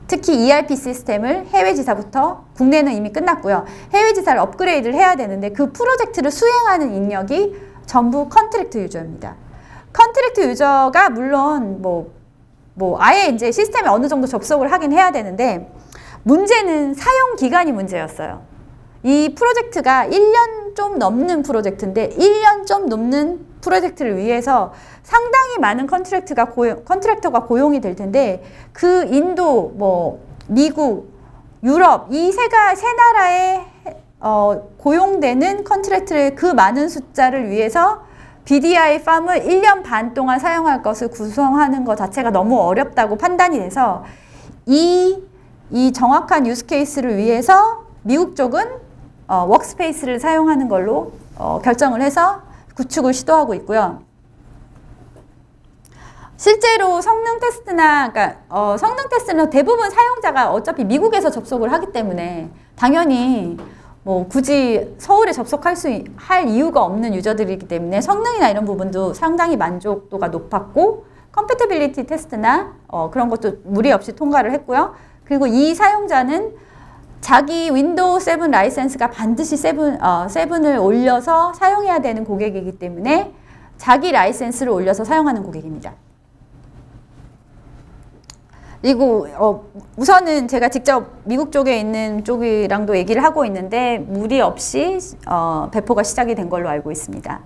특히 ERP 시스템을 해외 지사부터, 국내는 이미 끝났고요. 해외 지사를 업그레이드를 해야 되는데 그 프로젝트를 수행하는 인력이 전부 컨트랙트 유저입니다. 컨트랙트 유저가 물론 아예 이제 시스템에 어느 정도 접속을 하긴 해야 되는데, 문제는 사용 기간이 문제였어요. 이 프로젝트가 1년 좀 넘는 프로젝트인데 1년 좀 넘는 프로젝트를 위해서 상당히 많은 컨트랙터가 고용이 될 텐데, 그 인도, 미국, 유럽 이 세 나라에 고용되는 컨트랙트의 그 많은 숫자를 위해서 BDI 팜을 1년 반 동안 사용할 것을 구성하는 것 자체가 너무 어렵다고 판단이 돼서 이 정확한 유스 케이스를 위해서 미국 쪽은 워크스페이스를 사용하는 걸로 결정을 해서 구축을 시도하고 있고요. 실제로 성능 테스트는 대부분 사용자가 어차피 미국에서 접속을 하기 때문에 당연히 굳이 서울에 할 이유가 없는 유저들이기 때문에 성능이나 이런 부분도 상당히 만족도가 높았고, 컴패티빌리티 테스트나 그런 것도 무리 없이 통과를 했고요. 그리고 이 사용자는 자기 윈도우 7 라이센스가 반드시 7을 올려서 사용해야 되는 고객이기 때문에 자기 라이센스를 올려서 사용하는 고객입니다. 그리고 우선은 제가 직접 미국 쪽에 있는 쪽이랑도 얘기를 하고 있는데 무리 없이 배포가 시작이 된 걸로 알고 있습니다.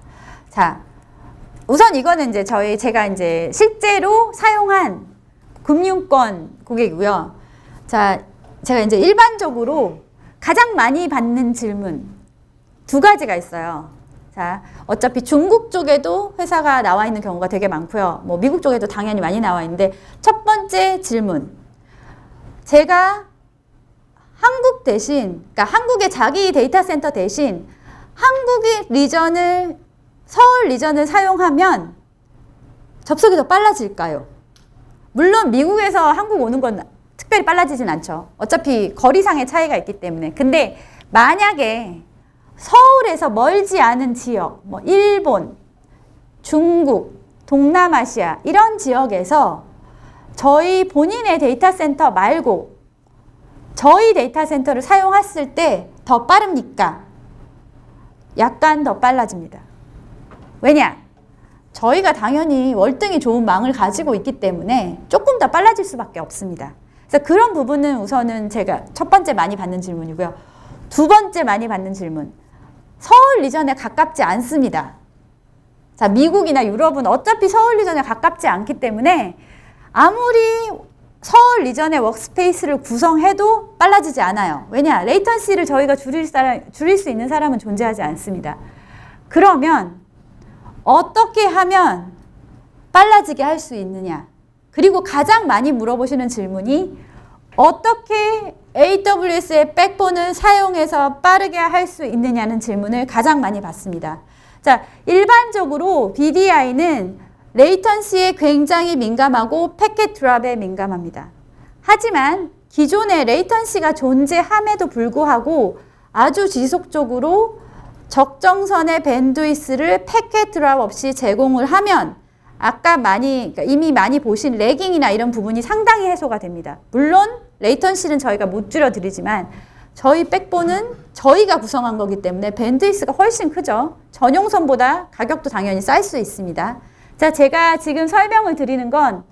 자, 우선 이거는 이제 제가 이제 실제로 사용한 금융권 고객이고요. 자, 제가 이제 일반적으로 가장 많이 받는 질문 2가지가 있어요. 자, 어차피 중국 쪽에도 회사가 나와 있는 경우가 되게 많고요. 미국 쪽에도 당연히 많이 나와 있는데, 첫 번째 질문. 제가 한국 대신, 그러니까 한국의 자기 데이터 센터 대신 서울 리전을 사용하면 접속이 더 빨라질까요? 물론 미국에서 한국 오는 건 특별히 빨라지진 않죠. 어차피 거리상의 차이가 있기 때문에. 근데 만약에 서울에서 멀지 않은 지역, 일본, 중국, 동남아시아 이런 지역에서 저희 본인의 데이터 센터 말고 저희 데이터 센터를 사용했을 때 더 빠릅니까? 약간 더 빨라집니다. 왜냐? 저희가 당연히 월등히 좋은 망을 가지고 있기 때문에 조금 더 빨라질 수밖에 없습니다. 그래서 그런 부분은 우선은 제가 첫 번째 많이 받는 질문이고요. 2번째 많이 받는 질문. 서울 리전에 가깝지 않습니다. 자, 미국이나 유럽은 어차피 서울 리전에 가깝지 않기 때문에 아무리 서울 리전의 워크스페이스를 구성해도 빨라지지 않아요. 왜냐? 레이턴시를 저희가 줄일 수 있는 사람은 존재하지 않습니다. 그러면 어떻게 하면 빨라지게 할 수 있느냐? 그리고 가장 많이 물어보시는 질문이 어떻게 AWS의 백본을 사용해서 빠르게 할 수 있느냐는 질문을 가장 많이 받습니다. 자, 일반적으로 BDI는 레이턴시에 굉장히 민감하고 패킷 드랍에 민감합니다. 하지만 기존에 레이턴시가 존재함에도 불구하고 아주 지속적으로 적정선의 밴드위스를 패킷 드랍 없이 제공을 하면 아까 그러니까 이미 많이 보신 래깅이나 이런 부분이 상당히 해소가 됩니다. 물론 레이턴시는 저희가 못 줄여드리지만 저희 백본은 저희가 구성한 거기 때문에 밴드위스가 훨씬 크죠. 전용선보다 가격도 당연히 쌀 수 있습니다. 자, 제가 지금 설명을 드리는 건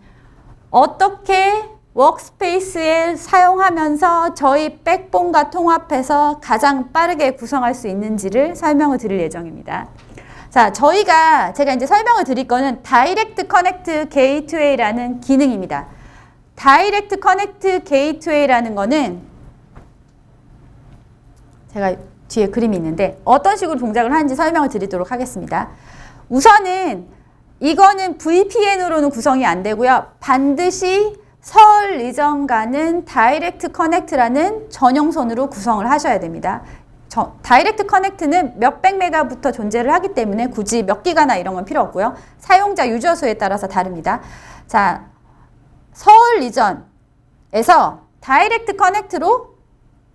어떻게 워크스페이스에 사용하면서 저희 백본과 통합해서 가장 빠르게 구성할 수 있는지를 설명을 드릴 예정입니다. 자, 제가 이제 설명을 드릴 거는 다이렉트 커넥트 게이트웨이라는 기능입니다. 다이렉트 커넥트 게이트웨이라는 거는 제가 뒤에 그림이 있는데 어떤 식으로 동작을 하는지 설명을 드리도록 하겠습니다. 우선은 이거는 VPN으로는 구성이 안 되고요. 반드시 서울 리전과는 다이렉트 커넥트라는 전용선으로 구성을 하셔야 됩니다. 다이렉트 커넥트는 몇백 메가부터 존재를 하기 때문에 굳이 몇 기가나 이런 건 필요 없고요. 사용자 유저 수에 따라서 다릅니다. 자, 서울 리전에서 다이렉트 커넥트로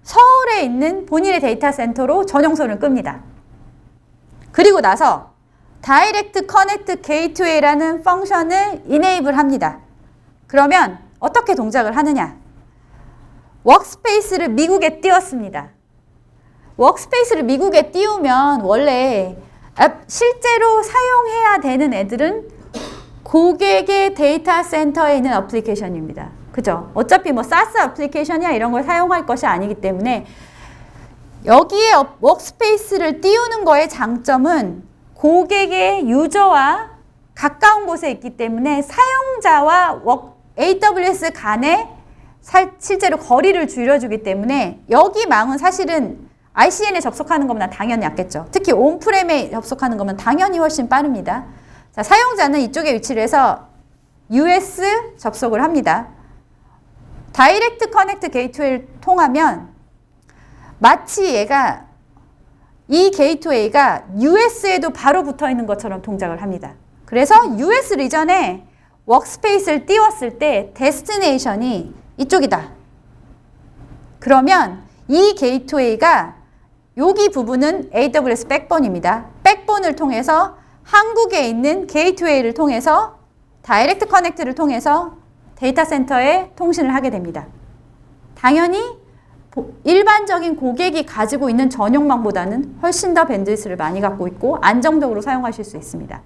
서울에 있는 본인의 데이터 센터로 전용선을 끕니다. 그리고 나서 다이렉트 커넥트 게이트웨이라는 펑션을 이네이블 합니다. 그러면 어떻게 동작을 하느냐? 워크스페이스를 미국에 띄웠습니다. 워크스페이스를 미국에 띄우면 원래 실제로 사용해야 되는 애들은 고객의 데이터 센터에 있는 애플리케이션입니다. 그죠? 어차피 뭐 사스 애플리케이션이야 이런 걸 사용할 것이 아니기 때문에 여기에 워크스페이스를 띄우는 거의 장점은 고객의 유저와 가까운 곳에 있기 때문에 사용자와 AWS 간에 실제로 거리를 줄여주기 때문에 여기 망은 사실은 ICN에 접속하는 것보다 당연히 낫겠죠. 특히 온프렘에 접속하는 거면 당연히 훨씬 빠릅니다. 자, 사용자는 이쪽에 위치를 해서 US 접속을 합니다. 다이렉트 커넥트 게이트웨이를 통하면 마치 이 게이트웨이가 US에도 바로 붙어 있는 것처럼 동작을 합니다. 그래서 US 리전에 워크스페이스를 띄웠을 때 데스티네이션이 이쪽이다. 그러면 이 게이트웨이가 여기 부분은 AWS 백본입니다. 백본을 통해서 한국에 있는 게이트웨이를 통해서 다이렉트 커넥트를 통해서 데이터 센터에 통신을 하게 됩니다. 당연히 일반적인 고객이 가지고 있는 전용망보다는 훨씬 더 밴드위스를 많이 갖고 있고 안정적으로 사용하실 수 있습니다.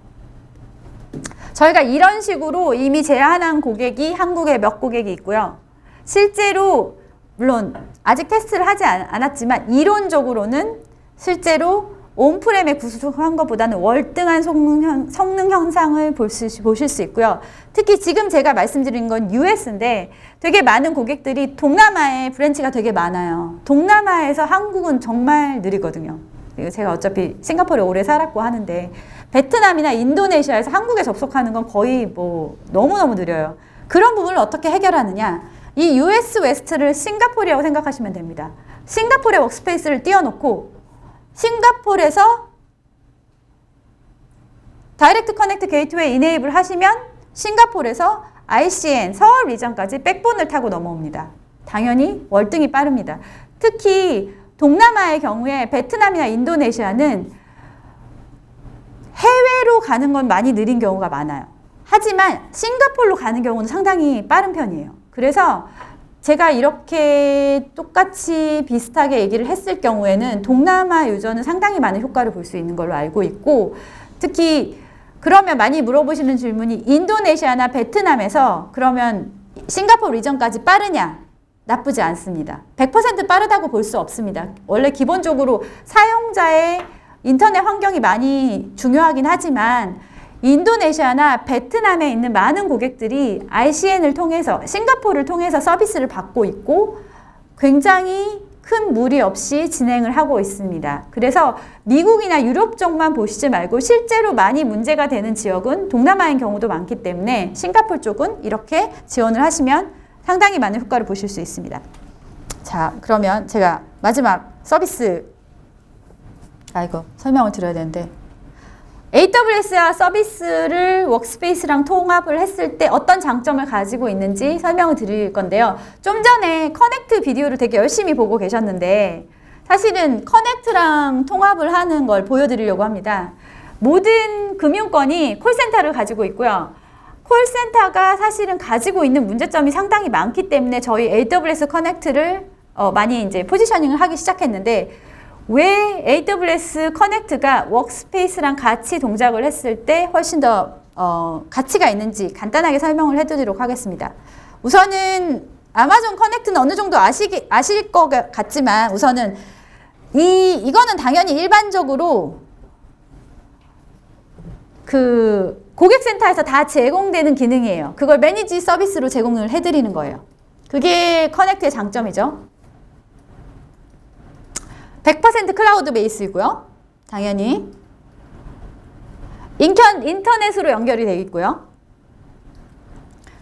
저희가 이런 식으로 이미 제한한 고객이 한국에 몇 고객이 있고요. 실제로 물론 아직 테스트를 하지 않았지만 이론적으로는 실제로 온프렘에 구축한 것보다는 월등한 성능 향상을 보실 수 있고요. 특히 지금 제가 말씀드린 건 US인데 되게 많은 고객들이 동남아에 브랜치가 되게 많아요. 동남아에서 한국은 정말 느리거든요. 제가 어차피 싱가포르에 오래 살았고 하는데 베트남이나 인도네시아에서 한국에 접속하는 건 거의 뭐 너무너무 느려요. 그런 부분을 어떻게 해결하느냐? 이 US 웨스트를 싱가포르라고 생각하시면 됩니다. 싱가포르에 워크스페이스를 띄워놓고 싱가포르에서 다이렉트 커넥트 게이트웨이 이네이블 하시면 싱가포르에서 ICN 서울 리전까지 백본을 타고 넘어옵니다. 당연히 월등히 빠릅니다. 특히 동남아의 경우에 베트남이나 인도네시아는 해외로 가는 건 많이 느린 경우가 많아요. 하지만 싱가포르로 가는 경우는 상당히 빠른 편이에요. 그래서 제가 이렇게 똑같이 비슷하게 얘기를 했을 경우에는 동남아 유저는 상당히 많은 효과를 볼 수 있는 걸로 알고 있고 특히 그러면 많이 물어보시는 질문이 인도네시아나 베트남에서 그러면 싱가포르 리전까지 빠르냐? 나쁘지 않습니다. 100% 빠르다고 볼 수 없습니다. 원래 기본적으로 사용자의 인터넷 환경이 많이 중요하긴 하지만 인도네시아나 베트남에 있는 많은 고객들이 ICN을 통해서 싱가포르를 통해서 서비스를 받고 있고 굉장히 큰 무리 없이 진행을 하고 있습니다. 그래서 미국이나 유럽 쪽만 보시지 말고 실제로 많이 문제가 되는 지역은 동남아인 경우도 많기 때문에 싱가포르 쪽은 이렇게 지원을 하시면 상당히 많은 효과를 보실 수 있습니다. 자, 그러면 제가 마지막 서비스 설명을 드려야 되는데 AWS와 서비스를 워크스페이스랑 통합을 했을 때 어떤 장점을 가지고 있는지 설명을 드릴 건데요. 좀 전에 커넥트 비디오를 되게 열심히 보고 계셨는데 사실은 커넥트랑 통합을 하는 걸 보여드리려고 합니다. 모든 금융권이 콜센터를 가지고 있고요. 콜센터가 사실은 가지고 있는 문제점이 상당히 많기 때문에 저희 AWS 커넥트를 많이 이제 포지셔닝을 하기 시작했는데, 왜 AWS 커넥트가 워크스페이스랑 같이 동작을 했을 때 훨씬 더 가치가 있는지 간단하게 설명을 해드리도록 하겠습니다. 우선은 아마존 커넥트는 어느 정도 아실 것 같지만, 우선은 이거는 당연히 일반적으로 그 고객센터에서 다 제공되는 기능이에요. 그걸 매니지 서비스로 제공을 해드리는 거예요. 그게 커넥트의 장점이죠. 100% 클라우드 베이스이고요. 당연히 인터넷으로 연결이 되어 있고요.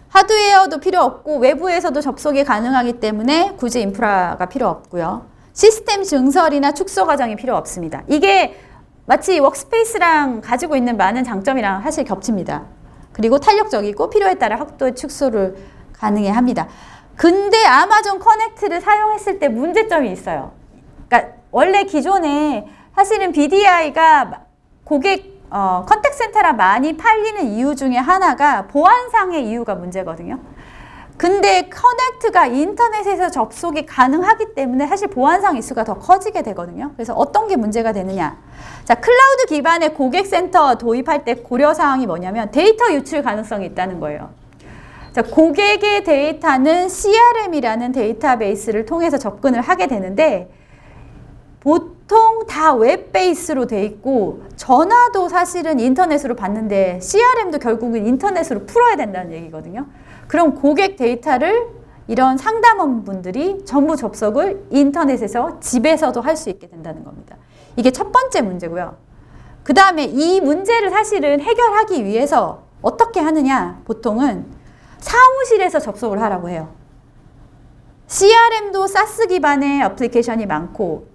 하드웨어도 필요 없고 외부에서도 접속이 가능하기 때문에 굳이 인프라가 필요 없고요. 시스템 증설이나 축소 과정이 필요 없습니다. 이게 마치 워크스페이스랑 가지고 있는 많은 장점이랑 사실 겹칩니다. 그리고 탄력적이고 필요에 따라 확도 축소를 가능해 합니다. 근데 아마존 커넥트를 사용했을 때 문제점이 있어요. 그러니까 원래 기존에 사실은 BDI가 고객 컨택센터라 많이 팔리는 이유 중에 하나가 보안상의 이유가 문제거든요. 근데 커넥트가 인터넷에서 접속이 가능하기 때문에 사실 보안상 이슈가 더 커지게 되거든요. 그래서 어떤 게 문제가 되느냐. 자, 클라우드 기반의 고객센터 도입할 때 고려사항이 뭐냐면 데이터 유출 가능성이 있다는 거예요. 자, 고객의 데이터는 CRM이라는 데이터베이스를 통해서 접근을 하게 되는데, 보통 다 웹베이스로 돼 있고 전화도 사실은 인터넷으로 받는데 CRM도 결국은 인터넷으로 풀어야 된다는 얘기거든요. 그럼 고객 데이터를 이런 상담원 분들이 전부 접속을 인터넷에서 집에서도 할 수 있게 된다는 겁니다. 이게 첫 번째 문제고요. 그 다음에 이 문제를 사실은 해결하기 위해서 어떻게 하느냐, 보통은 사무실에서 접속을 하라고 해요. CRM도 사스 기반의 애플리케이션이 많고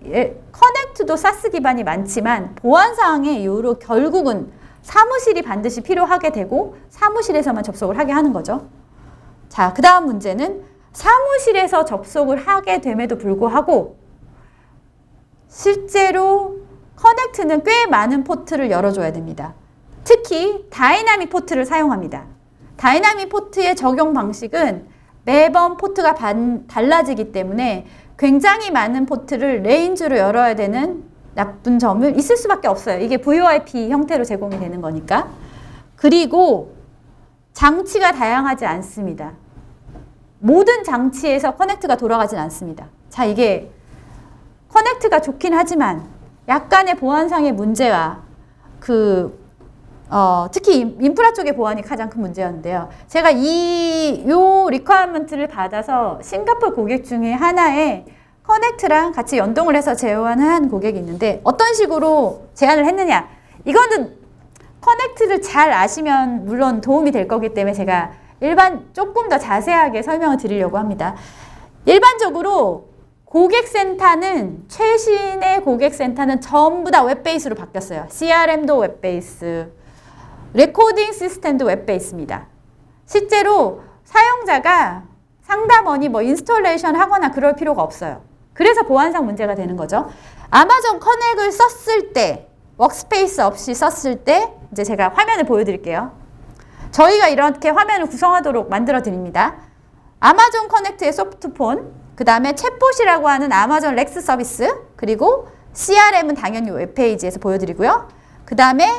커넥트도 사스 기반이 많지만 보안사항의 이유로 결국은 사무실이 반드시 필요하게 되고 사무실에서만 접속을 하게 하는 거죠. 자, 그 다음 문제는 사무실에서 접속을 하게 됨에도 불구하고 실제로 커넥트는 꽤 많은 포트를 열어줘야 됩니다. 특히 다이나믹 포트를 사용합니다. 다이나믹 포트의 적용 방식은 매번 포트가 달라지기 때문에 굉장히 많은 포트를 레인지로 열어야 되는 나쁜 점을 있을 수밖에 없어요. 이게 VoIP 형태로 제공이 되는 거니까. 그리고 장치가 다양하지 않습니다. 모든 장치에서 커넥트가 돌아가진 않습니다. 자, 이게 커넥트가 좋긴 하지만 약간의 보안상의 문제와 특히 인프라 쪽의 보안이 가장 큰 문제였는데요. 제가 요 리퀘어먼트를 받아서 싱가포르 고객 중에 하나에 커넥트랑 같이 연동을 해서 제안한 고객이 있는데, 어떤 식으로 제안을 했느냐. 이거는 커넥트를 잘 아시면 물론 도움이 될 거기 때문에 제가 조금 더 자세하게 설명을 드리려고 합니다. 일반적으로 최신의 고객센터는 전부 다 웹베이스로 바뀌었어요. CRM도 웹베이스, 레코딩 시스템도 웹베이스입니다. 실제로 사용자가 상담원이 인스톨레이션 하거나 그럴 필요가 없어요. 그래서 보안상 문제가 되는 거죠. 아마존 커넥을 썼을 때, 워크스페이스 없이 썼을 때, 이제 제가 화면을 보여드릴게요. 저희가 이렇게 화면을 구성하도록 만들어 드립니다. 아마존 커넥트의 소프트폰, 그 다음에 챗봇이라고 하는 아마존 렉스 서비스, 그리고 CRM은 당연히 웹페이지에서 보여드리고요. 그 다음에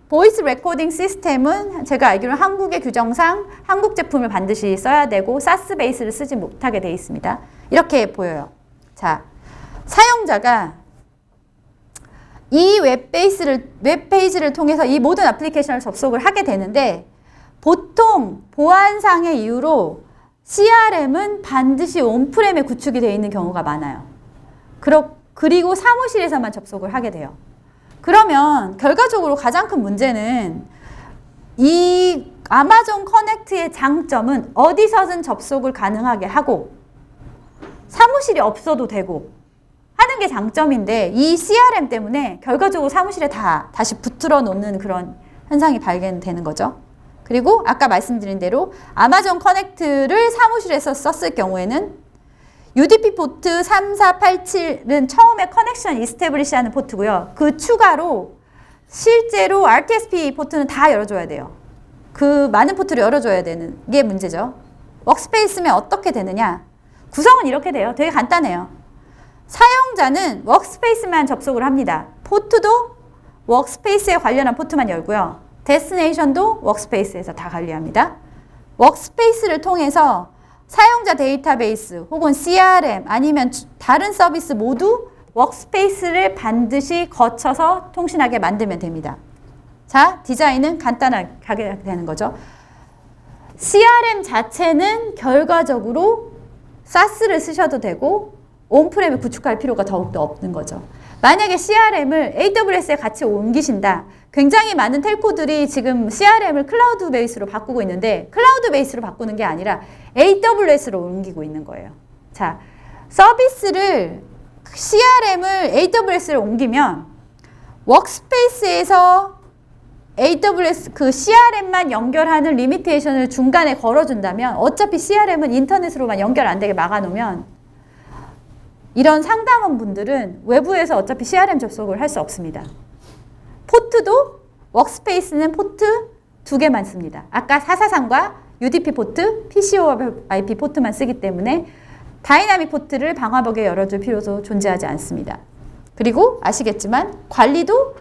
보이스 레코딩 시스템은 제가 알기로는 한국의 규정상 한국 제품을 반드시 써야 되고 사스 베이스를 쓰지 못하게 되어 있습니다. 이렇게 보여요. 자, 사용자가 이 웹페이지를 통해서 이 모든 애플리케이션을 접속을 하게 되는데, 보통 보안상의 이유로 CRM은 반드시 온프렘에 구축이 되어 있는 경우가 많아요. 그리고 사무실에서만 접속을 하게 돼요. 그러면 결과적으로 가장 큰 문제는 이 아마존 커넥트의 장점은 어디서든 접속을 가능하게 하고 사무실이 없어도 되고 하는 게 장점인데, 이 CRM 때문에 결과적으로 사무실에 다시 붙들어 놓는 그런 현상이 발견되는 거죠. 그리고 아까 말씀드린 대로 아마존 커넥트를 사무실에서 썼을 경우에는 UDP 포트 3487은 처음에 커넥션 이스태블리시 하는 포트고요. 그 추가로 실제로 RTSP 포트는 다 열어줘야 돼요. 그 많은 포트를 열어줘야 되는 게 문제죠. 워크스페이스면 어떻게 되느냐? 구성은 이렇게 돼요. 되게 간단해요. 사용자는 워크스페이스만 접속을 합니다. 포트도 워크스페이스에 관련한 포트만 열고요. 데스티네이션도 워크스페이스에서 다 관리합니다. 워크스페이스를 통해서 사용자 데이터베이스 혹은 CRM 아니면 다른 서비스 모두 워크스페이스를 반드시 거쳐서 통신하게 만들면 됩니다. 자, 디자인은 간단하게 하게 되는 거죠. CRM 자체는 결과적으로 SaaS를 쓰셔도 되고 온프렘에 구축할 필요가 더욱더 없는 거죠. 만약에 CRM을 AWS에 같이 옮기신다. 굉장히 많은 텔코들이 지금 CRM을 클라우드 베이스로 바꾸고 있는데 클라우드 베이스로 바꾸는 게 아니라 AWS로 옮기고 있는 거예요. 자, 서비스를 CRM을 AWS로 옮기면 워크스페이스에서 AWS 그 CRM만 연결하는 리미테이션을 중간에 걸어준다면 어차피 CRM은 인터넷으로만 연결 안 되게 막아놓으면 이런 상담원 분들은 외부에서 어차피 CRM 접속을 할 수 없습니다. 포트도 워크스페이스는 포트 2개만 씁니다. 아까 443과 UDP 포트, PCOIP 포트만 쓰기 때문에 다이나믹 포트를 방화벽에 열어줄 필요도 존재하지 않습니다. 그리고 아시겠지만 관리도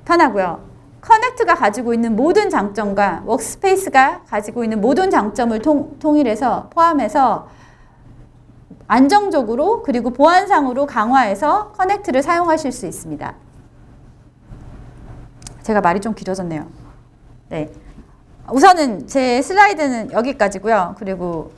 편하고요. 커넥트가 가지고 있는 모든 장점과 워크스페이스가 가지고 있는 모든 장점을 통일해서 포함해서 안정적으로 그리고 보안상으로 강화해서 커넥트를 사용하실 수 있습니다. 제가 말이 좀 길어졌네요. 네. 우선은 제 슬라이드는 여기까지고요. 그리고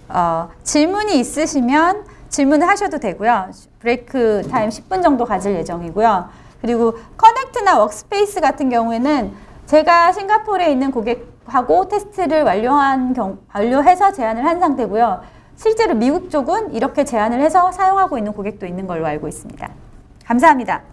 질문이 있으시면 질문을 하셔도 되고요. 브레이크 타임 10분 정도 가질 예정이고요. 그리고 커넥트나 워크스페이스 같은 경우에는 제가 싱가포르에 있는 고객하고 테스트를 완료해서 제안을 한 상태고요. 실제로 미국 쪽은 이렇게 제안을 해서 사용하고 있는 고객도 있는 걸로 알고 있습니다. 감사합니다.